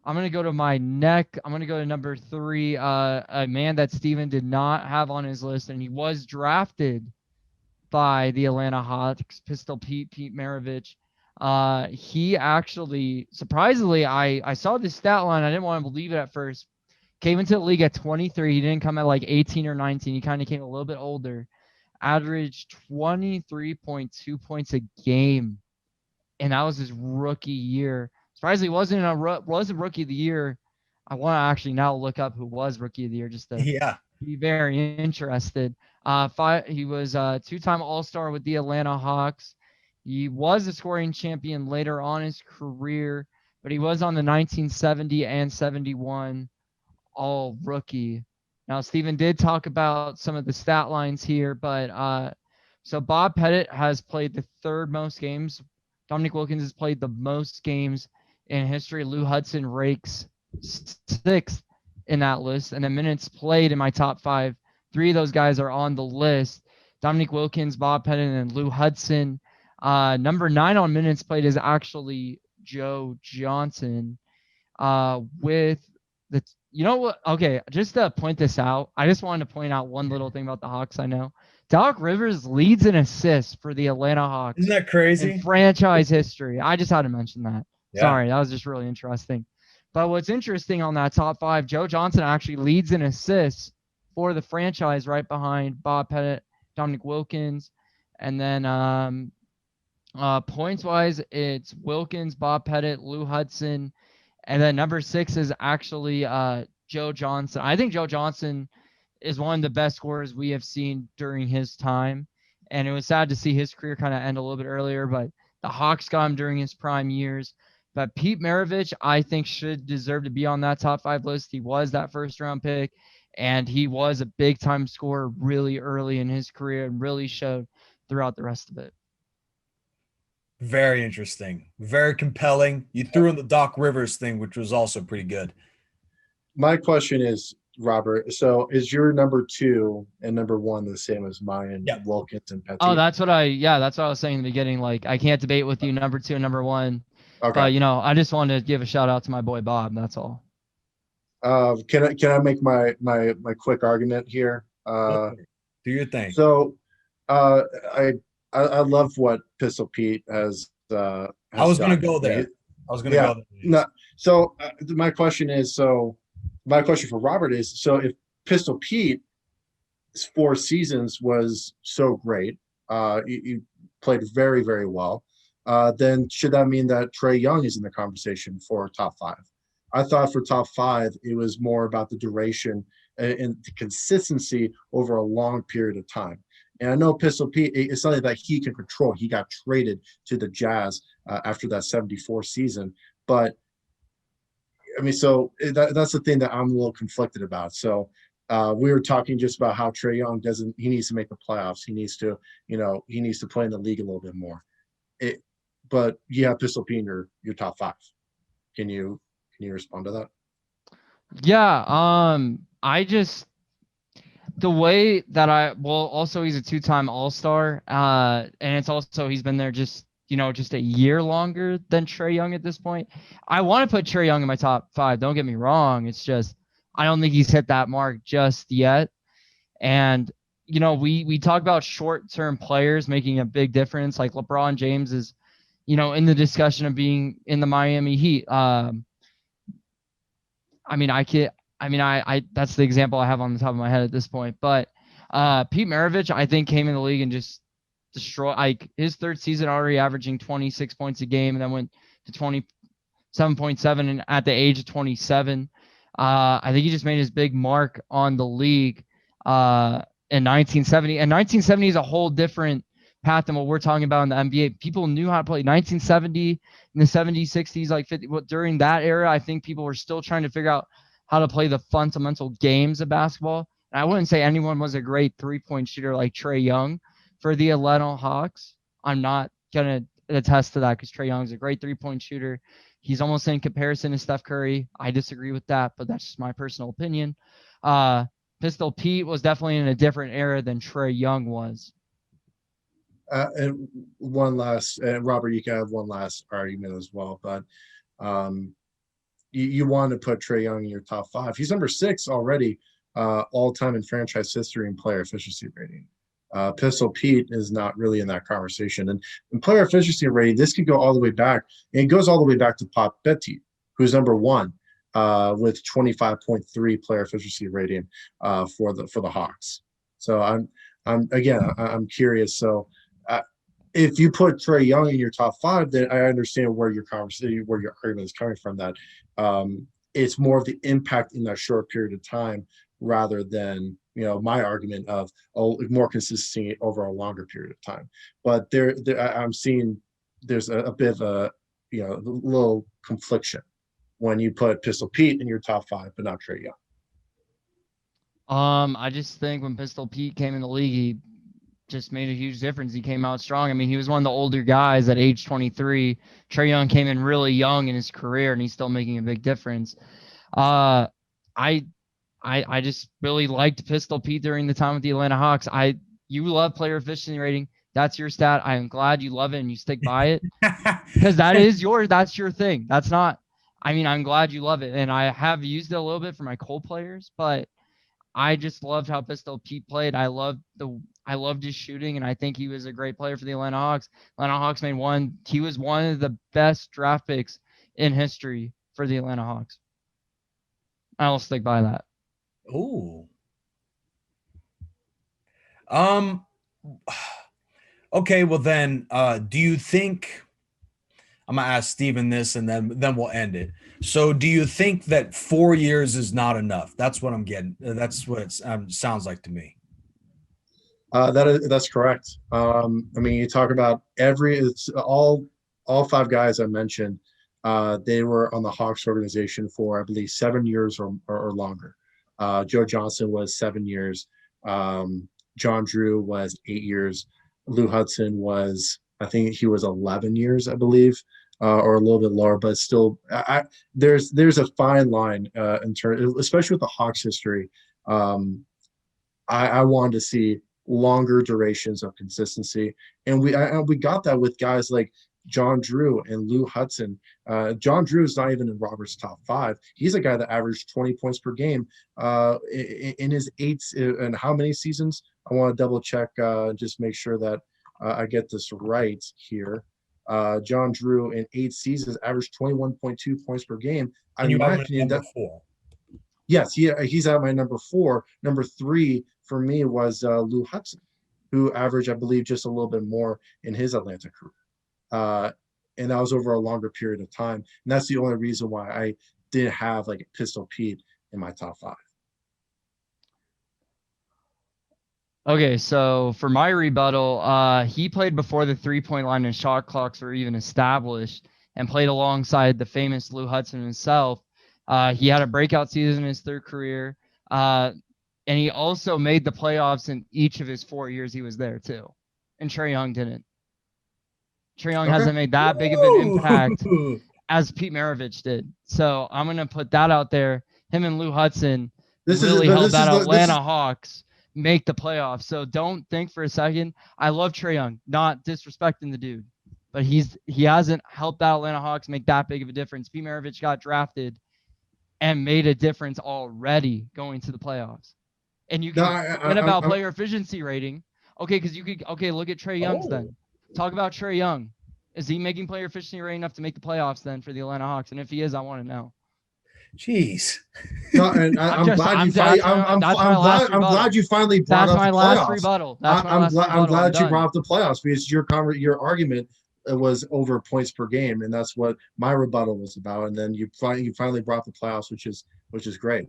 going to go to I'm going to go to number 3, a man that Steven did not have on his list, and he was drafted by the Atlanta Hawks, Pistol Pete Maravich. He actually, surprisingly, I saw this stat line. I didn't want to believe it at first. Came into the league at 23. He didn't come at like 18 or 19. He kind of came a little bit older. Averaged 23.2 points a game, and that was his rookie year. Surprisingly, wasn't rookie of the year. I want to actually now look up who was rookie of the year just to be very interested. He was a 2-time All-Star with the Atlanta Hawks. He was a scoring champion later on in his career. but he was on the 1970 and 71 all rookie. Now, Steven did talk about some of the stat lines here, but so Bob Pettit has played the third most games. Dominique Wilkins has played the most games in history. Lou Hudson rakes sixth in that list. And then minutes played in my top five, three of those guys are on the list. Dominique Wilkins, Bob Pettit, and Lou Hudson. Number 9 on minutes played is actually Joe Johnson with the you know what? Okay, just to point this out, I just wanted to point out one little thing about the Hawks. I know Doc Rivers leads in assists for the Atlanta Hawks. Isn't that crazy? In franchise history. I just had to mention that. Yeah. Sorry, that was just really interesting. But what's interesting on that top 5, Joe Johnson actually leads in assists for the franchise, right behind Bob Pettit, Dominique Wilkins, and then points wise, it's Wilkins, Bob Pettit, Lou Hudson. And then number 6 is actually Joe Johnson. I think Joe Johnson is one of the best scorers we have seen during his time. And it was sad to see his career kind of end a little bit earlier, but the Hawks got him during his prime years. But Pete Maravich, I think, should deserve to be on that top 5 list. He was that first-round pick, and he was a big-time scorer really early in his career and really showed throughout the rest of it. Very interesting. Very compelling. You threw in the Doc Rivers thing, which was also pretty good. My question is, Robert, so is your number 2 and number 1 the same as mine, yep. Wilkins and Pettit? Oh, that's what I was saying in the beginning. Like, I can't debate with you number 2 and number 1. Okay. But, I just wanted to give a shout out to my boy Bob. That's all. Can I make my quick argument here? Do your thing. So, I love what Pistol Pete has. I was going to go there. No. So my question for Robert is: so if Pistol Pete's 4 seasons was so great, he played very, very well, then should that mean that Trae Young is in the conversation for top 5? I thought for top 5, it was more about the duration and the consistency over a long period of time. And I know Pistol Pete is something that he can control. He got traded to the Jazz after that 74 season. But, I mean, so that's the thing that I'm a little conflicted about. So we were talking just about how Trae Young he needs to make the playoffs. He needs to, he needs to play in the league a little bit more. But you have Pistol Pete in your top 5. Can you respond to that? Yeah. The way that also he's a 2-time All-Star, and it's also he's been there just a year longer than Trae Young at this point. I want to put Trae Young in my top 5. Don't get me wrong. It's just I don't think he's hit that mark just yet. And we talk about short-term players making a big difference. Like LeBron James is, in the discussion of being in the Miami Heat. That's the example I have on the top of my head at this point. But Pete Maravich, I think, came in the league and just destroyed. Like his third season, already averaging 26 points a game, and then went to 27.7, and at the age of 27, I think he just made his big mark on the league in 1970. And 1970 is a whole different path than what we're talking about in the NBA. People knew how to play 1970 in the 70s, 60s, like 50. During that era, I think people were still trying to figure out how to play the fundamental games of basketball. And I wouldn't say anyone was a great 3-point shooter like Trae Young for the Atlanta Hawks. I'm not going to attest to that because Trae Young's a great 3-point shooter. He's almost in comparison to Steph Curry. I disagree with that, but that's just my personal opinion. Pistol Pete was definitely in a different era than Trae Young was. And one last, Robert, you can have one last argument as well, but you want to put Trae Young in your top 5. He's number 6 already, all time in franchise history and player efficiency rating. Pistol Pete is not really in that conversation. And in player efficiency rating, this could go all the way back. And it goes all the way back to Pop Betty, who's number 1 with 25.3 player efficiency rating for the Hawks. So I'm curious. So if you put Trae Young in your top 5, then I understand where your argument is coming from. That it's more of the impact in that short period of time rather than my argument of more consistency over a longer period of time. But I'm seeing there's a bit of little confliction when you put Pistol Pete in your top 5, but not Trae Young. I just think when Pistol Pete came in the league, he just made a huge difference. He came out strong. I mean, he was one of the older guys at age 23. Trae Young came in really young in his career, and he's still making a big difference. I just really liked Pistol Pete during the time with the Atlanta Hawks. You love player efficiency rating. That's your stat. I am glad you love it and you stick by it, because that's your thing. That's not. I mean, I'm glad you love it, and I have used it a little bit for my Cole players, but I just loved how Pistol Pete played. I loved his shooting, and I think he was a great player for the Atlanta Hawks. Atlanta Hawks he was one of the best draft picks in history for the Atlanta Hawks. I'll stick by that. Ooh. Okay, well then, do you think, I'm gonna ask Steven this and then we'll end it. So do you think that 4 years is not enough? That's what I'm getting. That's what it sounds like to me. That's correct. I mean, you talk about all 5 guys I mentioned. They were on the Hawks organization for, I believe, 7 years or longer. Joe Johnson was 7 years. John Drew was 8 years. Lou Hudson I think he was 11 years, I believe, or a little bit lower, but still, there's a fine line in terms, especially with the Hawks history. I wanted to see longer durations of consistency, and we got that with guys like John Drew and Lou Hudson. John Drew is not even in Robert's top 5. He's a guy that averaged 20 points per game in his 8 and how many seasons? I want to double check, just make sure that I get this right here. John Drew in 8 seasons averaged 21.2 points per game. In my opinion, number 4. Yes, he's at my number 4. Number 3 for me was Lou Hudson, who averaged, I believe, just a little bit more in his Atlanta career. And that was over a longer period of time. And that's the only reason why I didn't have like Pistol Pete in my top 5. Okay, so for my rebuttal, he played before the 3-point line and shot clocks were even established, and played alongside the famous Lou Hudson himself. He had a breakout season in his 3rd career, and he also made the playoffs in each of his 4 years he was there too. And Trae Young didn't. Trae Young hasn't made that big of an impact as Pete Maravich did. So I'm going to put that out there. Him and Lou Hudson really helped that Atlanta Hawks make the playoffs. So don't think for a second. I love Trae Young, not disrespecting the dude, but he hasn't helped that Atlanta Hawks make that big of a difference. Pete Maravich got drafted and made a difference already going to the playoffs. And you can forget about player efficiency rating. Okay, because look at Trae Young's then. Talk about Trae Young. Is he making player efficiency rating enough to make the playoffs then for the Atlanta Hawks? And if he is, I want to know. Jeez. No, and I'm glad you finally brought up the playoffs. That's my last rebuttal. I'm glad you brought up the playoffs, because your argument was over points per game, and that's what my rebuttal was about. And then you finally brought the playoffs, which is great.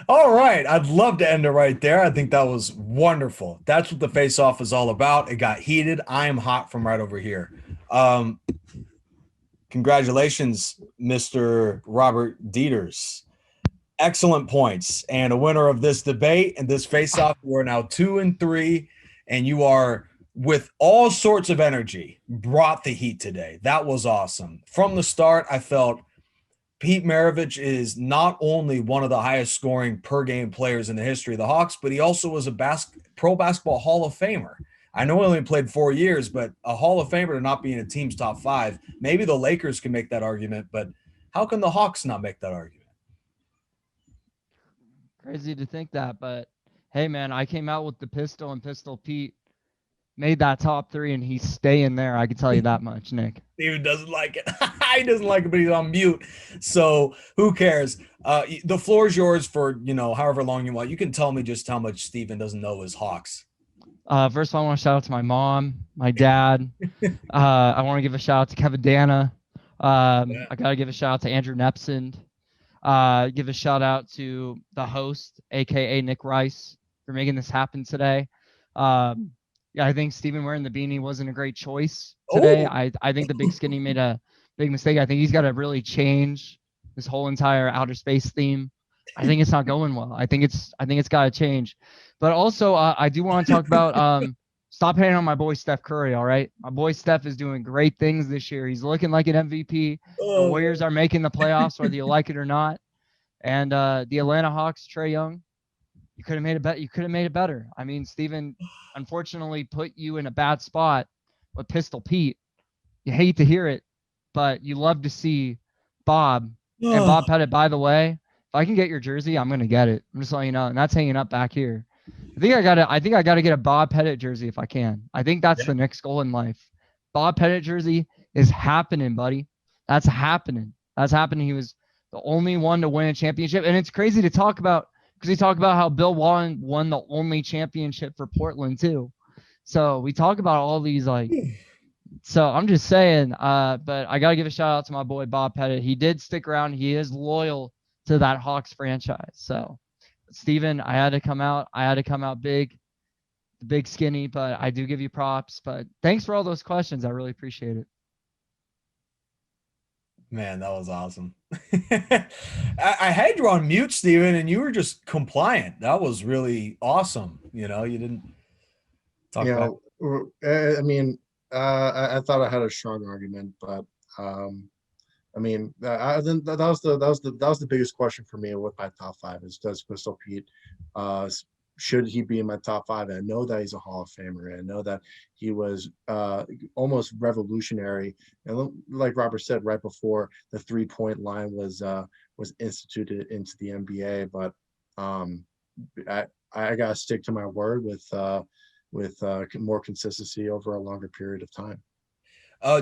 All right. I'd love to end it right there. I think that was wonderful. That's what the face-off is all about. It got heated. I am hot from right over here. Congratulations, Mr. Robert Deiters. Excellent points. And a winner of this debate and this face-off, we're now 2-3, and you are, with all sorts of energy, brought the heat today. That was awesome. From the start, I felt Pete Maravich is not only one of the highest scoring per game players in the history of the Hawks, but he also was a pro basketball Hall of Famer. I know he only played 4 years, but a Hall of Famer to not be in a team's top 5. Maybe the Lakers can make that argument, but how can the Hawks not make that argument? Crazy to think that, but hey, man, I came out with the pistol, and Pistol Pete made that top 3, and he's staying there. I can tell you that much, Nick. Steven doesn't like it. He doesn't like it, but he's on mute. So who cares? The floor is yours for, however long you want. You can tell me just how much Steven doesn't know his Hawks. First of all, I want to shout out to my mom, my dad. I want to give a shout out to Kevin Dana. I got to give a shout out to Andrew Nepsund. Give a shout out to the host, a.k.a. Nick Rice, for making this happen today. Yeah, I think Steven wearing the beanie wasn't a great choice today. Oh. I think the Big Skinny made a big mistake. I think he's got to really change this whole entire outer space theme. I think it's not going well. I think it's got to change. But also, I do want to talk about stop hating on my boy Steph Curry. All right, my boy Steph is doing great things this year. He's looking like an MVP. The Warriors are making the playoffs, whether you like it or not. And the Atlanta Hawks, Trae Young, you could have made it better. You could have made it better. I mean, Steven unfortunately put you in a bad spot with Pistol Pete. You hate to hear it, but you love to see Bob. And Bob Pettit, by the way, if I can get your jersey, I'm gonna get it. I'm just letting you know, and that's hanging up back here. I think I gotta get a Bob Pettit jersey if I can. I think that's the next goal in life. Bob Pettit jersey is happening, buddy. That's happening. That's happening. He was the only one to win a championship, and it's crazy to talk about because we talk about how Bill Walton won the only championship for Portland too. So we talk about all these so I'm just saying, but I gotta give a shout out to my boy Bob Pettit. He did stick around. He is loyal to that Hawks franchise. So Steven, I had to come out. I had to come out big, the Big Skinny, but I do give you props. But thanks for all those questions. I really appreciate it. Man, that was awesome. I had you on mute, Steven, and you were just compliant. That was really awesome. You didn't talk back. I mean, I thought I had a strong argument, but I mean, that was the biggest question for me with my top five is does Pistol Pete should he be in my top five? And I know that he's a Hall of Famer, and I know that he was almost revolutionary. And like Robert said, right before the 3-point line was instituted into the NBA, but I gotta stick to my word with more consistency over a longer period of time.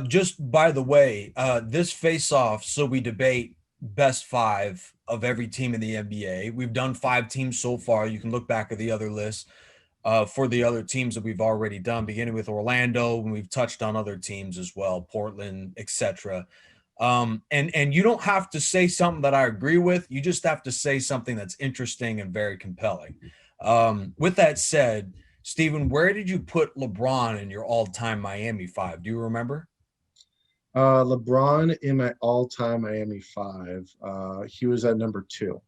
Just by the way, this face-off, so we debate best 5 of every team in the NBA. We've done 5 teams so far. You can look back at the other lists for the other teams that we've already done, beginning with Orlando, and we've touched on other teams as well, Portland, etc. And you don't have to say something that I agree with. You just have to say something that's interesting and very compelling. With that said, Steven, where did you put LeBron in your all-time Miami 5? Do you remember? LeBron in my all-time Miami 5. He was at number 2.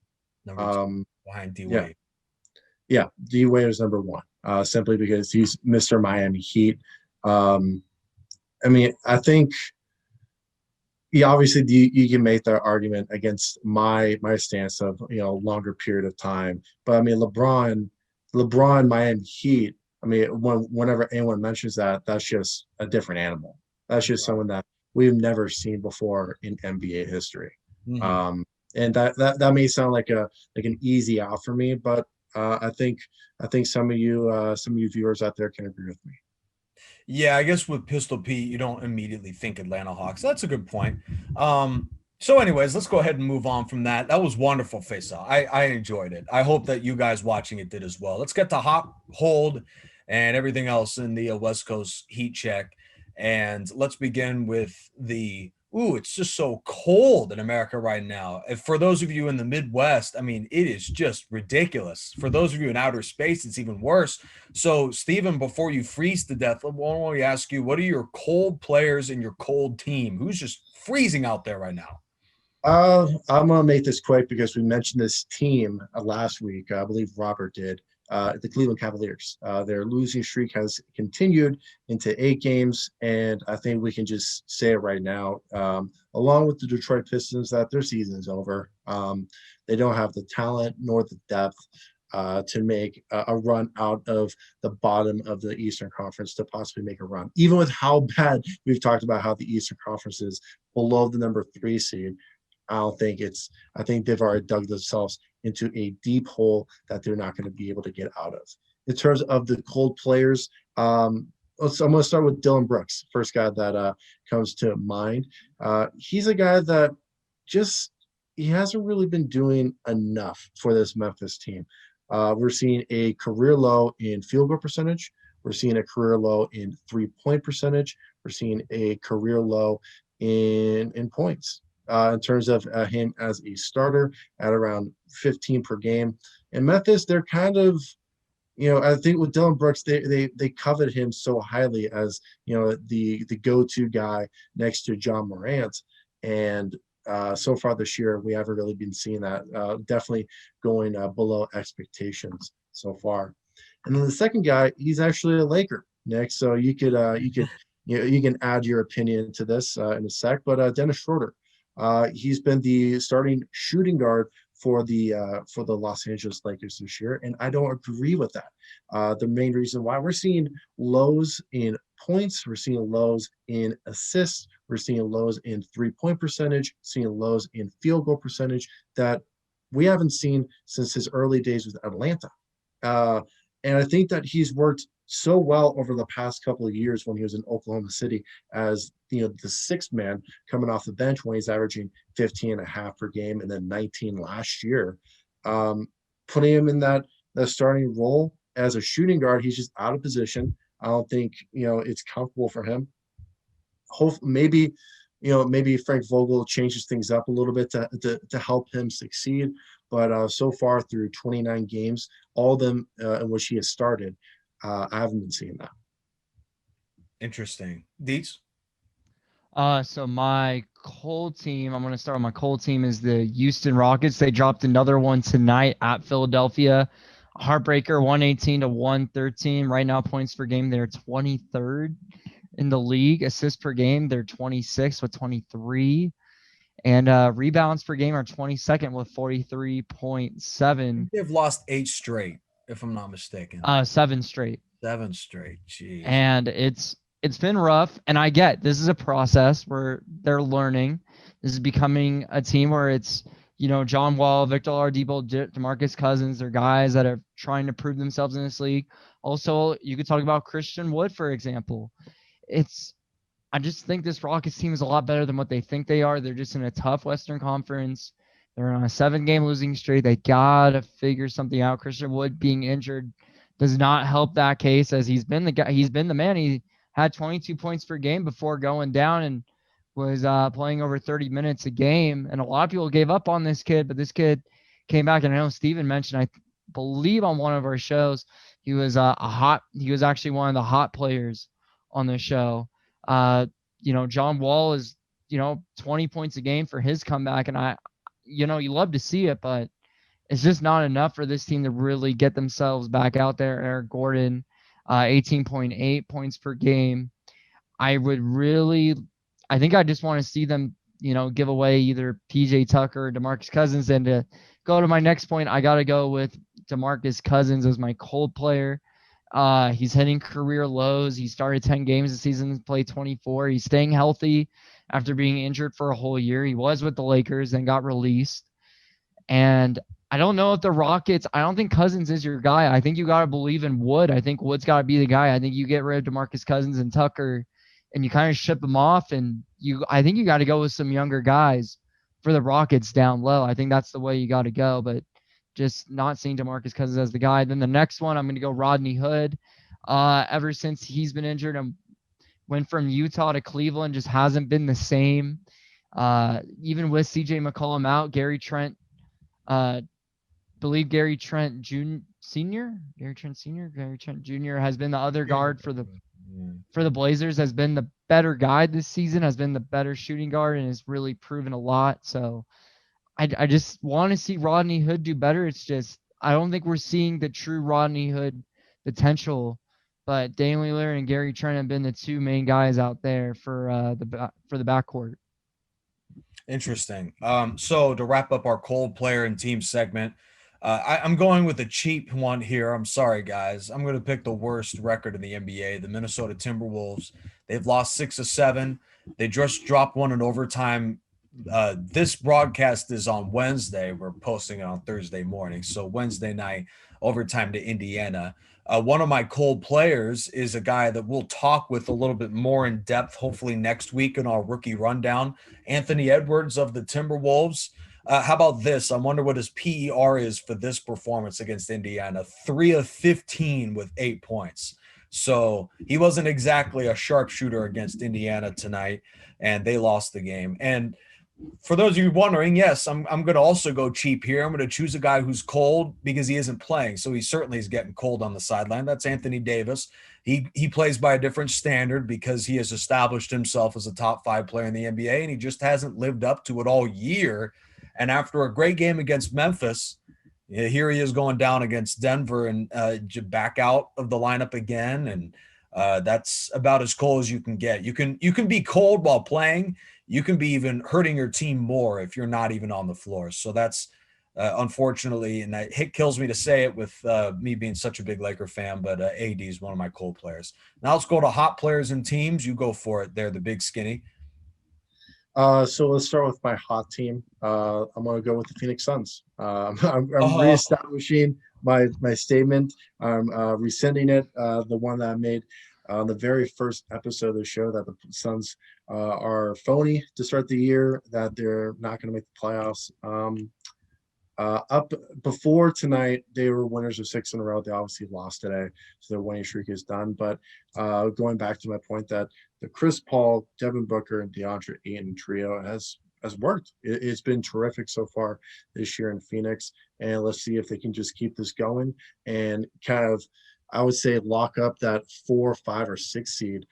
Behind D Wade. Yeah, D Wade is number 1. Simply because he's Mr. Miami Heat. I mean, I think obviously you can make that argument against my stance of longer period of time. But I mean, LeBron Miami Heat. I mean, whenever anyone mentions that, that's just a different animal. That's just someone that we've never seen before in NBA history. Mm-hmm. And that may sound like an easy out for me, but I think some of you viewers out there can agree with me. Yeah, I guess with Pistol Pete, you don't immediately think Atlanta Hawks. That's a good point. So anyways, let's go ahead and move on from that. That was wonderful face-off. I enjoyed it. I hope that you guys watching it did as well. Let's get to hot, hold, and everything else in the West Coast heat check. And let's begin with it's just so cold in America right now. For those of you in the Midwest, I mean, it is just ridiculous. For those of you in outer space, it's even worse. So, Steven, before you freeze to death, why don't we ask you, what are your cold players in your cold team? Who's just freezing out there right now? I'm going to make this quick because we mentioned this team last week. I believe Robert did. The Cleveland Cavaliers. Their losing streak has continued into 8 games, and I think we can just say it right now, along with the Detroit Pistons, that their season is over. They don't have the talent nor the depth to make a run out of the bottom of the Eastern Conference to possibly make a run. Even with how bad we've talked about how the Eastern Conference is below the number 3 seed, I think they've already dug themselves into a deep hole that they're not going to be able to get out of. In terms of the cold players, I'm going to start with Dylan Brooks, first guy that comes to mind. He's a guy that he hasn't really been doing enough for this Memphis team. We're seeing a career low in field goal percentage. We're seeing a career low in 3-point percentage. We're seeing a career low in points. In terms of him as a starter at around 15 per game. In Memphis, they're kind of I think with Dylan Brooks, they coveted him so highly as, the go-to guy next to John Morant. And so far this year, we haven't really been seeing that. Definitely going below expectations so far. And then the second guy, he's actually a Laker, Nick. So you can add your opinion to this in a sec. But Dennis Schroeder, he's been the starting shooting guard for the Los Angeles Lakers this year, and I don't agree with that. The main reason why we're seeing lows in points, we're seeing lows in assists, we're seeing lows in 3-point percentage, seeing lows in field goal percentage that we haven't seen since his early days with Atlanta. And I think that he's worked so well over the past couple of years when he was in Oklahoma City as the sixth man coming off the bench when he's averaging 15 and a half per game and then 19 last year. Putting him in that starting role as a shooting guard, he's just out of position. I don't think it's comfortable for him. Maybe Frank Vogel changes things up a little bit to help him succeed. But so far through 29 games, all of them in which he has started, I haven't been seeing that. Interesting. Deits? So my cold team, I'm going to start with my cold team, is the Houston Rockets. They dropped another one tonight at Philadelphia. Heartbreaker, 118 to 113. Right now, points per game, they're 23rd in the league. Assists per game, they're 26th with 23. And rebounds per game are 22nd with 43.7. They've lost 8 straight, if I'm not mistaken. 7 straight. 7 straight. Jeez. And it's been rough. And I get this is a process where they're learning. This is becoming a team where it's, John Wall, Victor Oladipo, DeMarcus Cousins. They're guys that are trying to prove themselves in this league. Also, you could talk about Christian Wood, for example. I just think this Rockets team is a lot better than what they think they are. They're just in a tough Western Conference. They're on a 7-game losing streak. They got to figure something out. Christian Wood being injured does not help that case, as he's been the guy. He's been the man. He had 22 points per game before going down and was playing over 30 minutes a game. And a lot of people gave up on this kid, but this kid came back. And I know Steven mentioned, I believe on one of our shows, he was he was actually one of the hot players on the show. John Wall is, 20 points a game for his comeback. And you love to see it, but it's just not enough for this team to really get themselves back out there. Eric Gordon, 18.8 points per game. I think I just want to see them, give away either PJ Tucker or DeMarcus Cousins. And to go to my next point, I got to go with DeMarcus Cousins as my cold player. He's hitting career lows. He started 10 games this season, played 24. He's staying healthy after being injured for a whole year. He was with the Lakers and got released. And I don't know if the Rockets, I don't think Cousins is your guy. I think you got to believe in Wood. I think Wood's got to be the guy. I think you get rid of DeMarcus Cousins and Tucker and you kind of ship them off. And I think you got to go with some younger guys for the Rockets down low. I think that's the way you got to go. But just not seeing DeMarcus Cousins as the guy. Then the next one, I'm going to go Rodney Hood. Ever since he's been injured and went from Utah to Cleveland, just hasn't been the same. Even with CJ McCollum out, Gary Trent Jr. has been the other guard for the Blazers, has been the better guy this season, has been the better shooting guard, and has really proven a lot. So I just want to see Rodney Hood do better. It's just I don't think we're seeing the true Rodney Hood potential. But Damian Lillard and Gary Trent have been the two main guys out there for the backcourt. Interesting. So to wrap up our cold player and team segment, I'm going with a cheap one here. I'm sorry, guys. I'm going to pick the worst record in the NBA, the Minnesota Timberwolves. They've lost 6 of 7. They just dropped one in overtime. This broadcast is on Wednesday. We're posting it on Thursday morning. So Wednesday night, overtime to Indiana. One of my cold players is a guy that we'll talk with a little bit more in depth, hopefully next week in our rookie rundown, Anthony Edwards of the Timberwolves. How about this? I wonder what his PER is for this performance against Indiana. 3 of 15 with 8 points. So he wasn't exactly a sharpshooter against Indiana tonight, and they lost the game. And For those of you wondering, yes, I'm going to also go cheap here. I'm going to choose a guy who's cold because he isn't playing, so he certainly is getting cold on the sideline. That's Anthony Davis. He plays by a different standard because he has established himself as a top 5 player in the NBA, and he just hasn't lived up to it all year. And after a great game against Memphis, here he is going down against Denver and back out of the lineup again, and that's about as cold as you can get. You can be cold while playing. You can be even hurting your team more if you're not even on the floor. So that's unfortunately, and it kills me to say it with me being such a big Laker fan, but AD is one of my cold players. Now let's go to hot players and teams. You go for it. They're the big skinny. So let's start with my hot team. I'm going to go with the Phoenix Suns. I'm reestablishing my statement. I'm rescinding it, the one that I made on the very first episode of the show, that the Suns are phony to start the year, that they're not going to make the playoffs. Up before tonight, they were winners of 6 in a row. They obviously lost today, so their winning streak is done. But going back to my point that the Chris Paul, Devin Booker, and DeAndre Ayton trio has worked. It's been terrific so far this year in Phoenix, and let's see if they can just keep this going and kind of, I would say, lock up that 4, 5, or 6 seed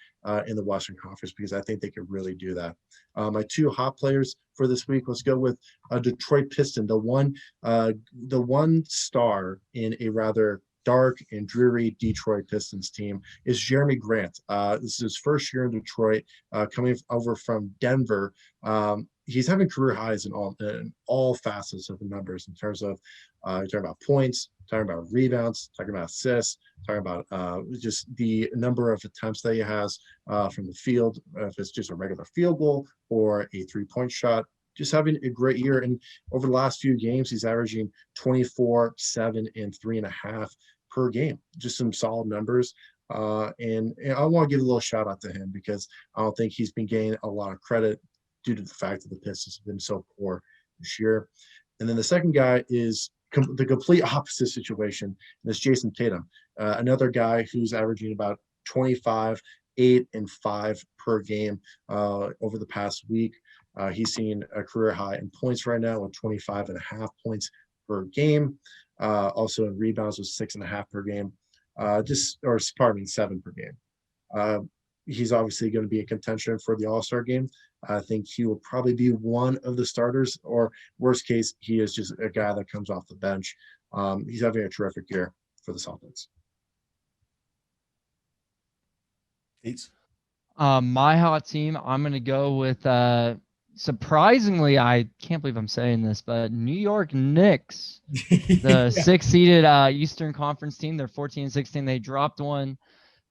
in the Western Conference, because I think they could really do that. My 2 hot players for this week, let's go with Detroit Piston, the one star in a rather dark and dreary Detroit Pistons team is Jeremy Grant. This is his first year in Detroit, coming over from Denver. He's having career highs in all facets of the numbers, in terms of talking about points, talking about rebounds, talking about assists, talking about just the number of attempts that he has from the field, if it's just a regular field goal or a 3-point shot. Just having a great year. And over the last few games, he's averaging 24, 7, and 3.5 per game. Just some solid numbers. And I want to give a little shout out to him, because I don't think he's been getting a lot of credit due to the fact that the Pistons have been so poor this year. And then the second guy is the complete opposite situation, and it's Jason Tatum, another guy who's averaging about 25, 8, and 5 per game over the past week. He's seen a career high in points right now with 25.5 points per game. Also in rebounds with 6.5 per game. 7 per game. He's obviously going to be a contention for the All-Star game. I think he will probably be one of the starters, or worst case, he is just a guy that comes off the bench. He's having a terrific year for the Celtics. My hot team, I'm going to go with, surprisingly, I can't believe I'm saying this, but New York Knicks, the 6-seeded Eastern Conference team. They're 14-16. They dropped one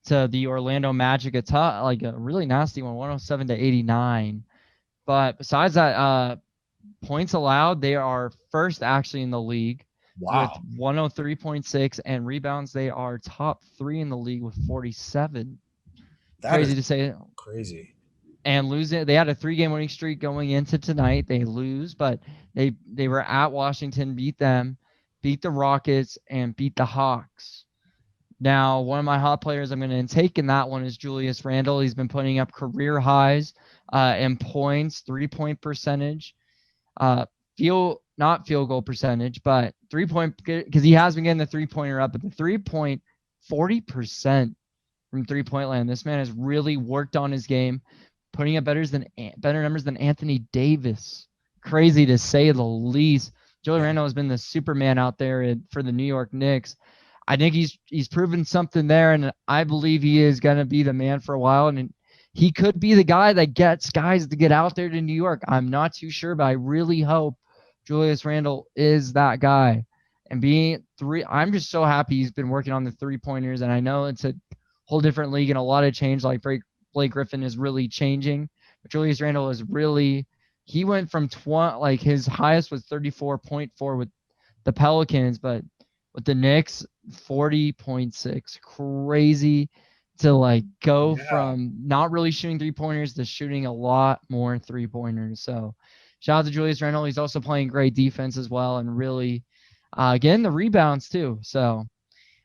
to the Orlando Magic, a really nasty one, 107-89. But besides that, points allowed, they are first actually in the league with 103.6, and rebounds, they are top 3 in the league with 47. Crazy to say. Crazy. And losing, they had a 3-game winning streak going into tonight. They lose, but they were at Washington, beat them, beat the Rockets, and beat the Hawks. Now, one of my hot players I'm going to take in that one is Julius Randle. He's been putting up career highs in points, 3-point percentage, not field goal percentage, but 3-point, because he has been getting the 3-pointer up, but the 3-point, 40% from 3-point land. This man has really worked on his game, putting up better numbers than Anthony Davis. Crazy to say the least. Julius Randle has been the Superman out there for the New York Knicks. I think he's proven something there, and I believe he is going to be the man for a while, and he could be the guy that gets guys to get out there to New York. I'm not too sure, but I really hope Julius Randle is that guy. And I'm just so happy he's been working on the 3-pointers, and I know it's a whole different league and a lot of change, like Blake Griffin is really changing. But Julius Randle is really, he went from his highest was 34.4 with the Pelicans, but with the Knicks, 40.6. Crazy to go from not really shooting 3-pointers to shooting a lot more 3-pointers. So shout out to Julius Randle. He's also playing great defense as well, and really getting the rebounds too. So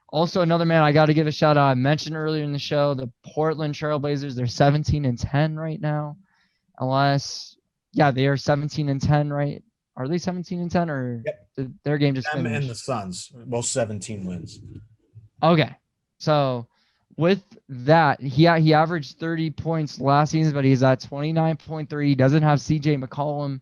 also another man I got to give a shout out. I mentioned earlier in the show, the Portland Trailblazers. They're 17-10 right now, unless Yeah, they are 17-10, right? Are they 17-10 or their game just finished? Them and the Suns, both 17 wins. Okay, so with that, he averaged 30 points last season, but he's at 29.3. He doesn't have CJ McCollum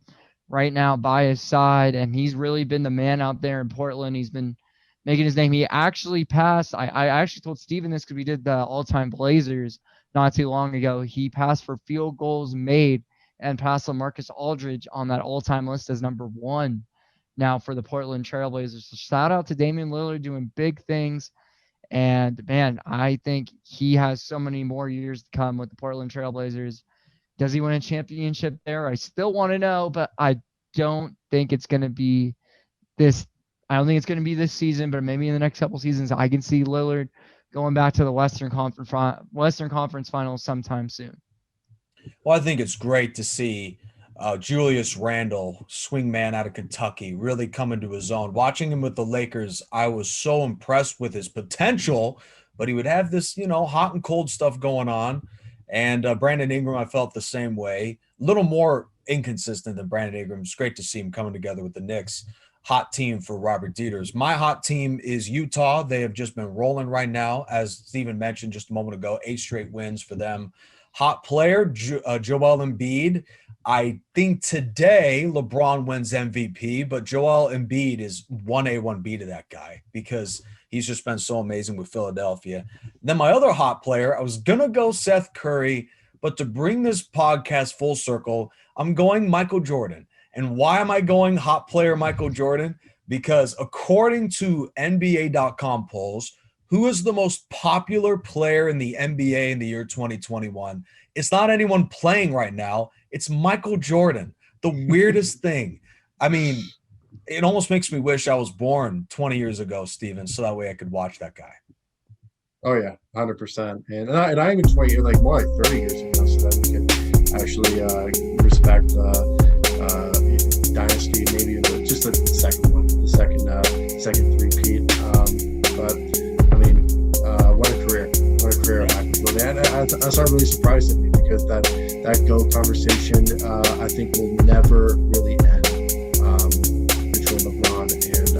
right now by his side, and he's really been the man out there in Portland. He's been making his name. He actually passed. I actually told Steven this because we did the all-time Blazers not too long ago. He passed for field goals made and passed LaMarcus Aldridge on that all-time list as number 1 now for the Portland Trailblazers. So shout out to Damian Lillard doing big things. And, man, I think he has so many more years to come with the Portland Trailblazers. Does he win a championship there? I still want to know, but I don't think it's going to be this. I don't think it's going to be this season, but maybe in the next couple seasons, I can see Lillard going back to the Western Conference Finals sometime soon. Well, I think it's great to see Julius Randle, swingman out of Kentucky, really coming to his own. Watching him with the Lakers, I was so impressed with his potential, but he would have this, hot and cold stuff going on. And Brandon Ingram, I felt the same way. A little more inconsistent than Brandon Ingram. It's great to see him coming together with the Knicks. Hot team for Robert Deiters. My hot team is Utah. They have just been rolling right now, as Steven mentioned just a moment ago. 8 straight wins for them. Hot player, Joel Embiid. I think today LeBron wins MVP, but Joel Embiid is 1A, 1B to that guy because he's just been so amazing with Philadelphia. Then my other hot player, I was going to go Seth Curry, but to bring this podcast full circle, I'm going Michael Jordan. And why am I going hot player Michael Jordan? Because according to NBA.com polls, who is the most popular player in the NBA in the year 2021? It's not anyone playing right now. It's Michael Jordan. The weirdest thing. I mean, it almost makes me wish I was born 20 years ago, Steven, so that way I could watch that guy. Oh, yeah, 100%. And I even 20 years, more like 30 years ago, so that we can actually respect Dynasty, maybe just the second one, the second three-peat. But, I mean, what a career of Michael Jordan. And that's not really surprising me because that GOAT conversation, I think, will never really end between LeBron and MJ.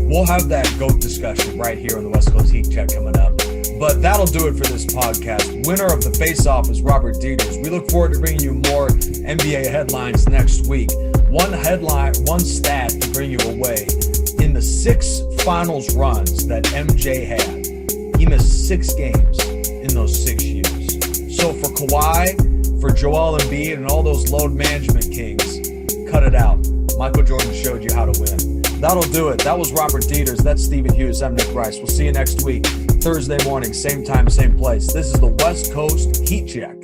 We'll have that GOAT discussion right here on the West Coast Heat Check coming up. But that'll do it for this podcast. Winner of the face-off is Robert Deiters. We look forward to bringing you more NBA headlines next week. One headline, one stat to bring you away. In the 6 finals runs that MJ had, he missed 6 games in those 6 years. So for Kawhi, for Joel Embiid, and all those load management kings, cut it out. Michael Jordan showed you how to win. That'll do it. That was Robert Deiters. That's Steven Hughes. I'm Nick Rice. We'll see you next week, Thursday morning, same time, same place. This is the West Coast Heat Check.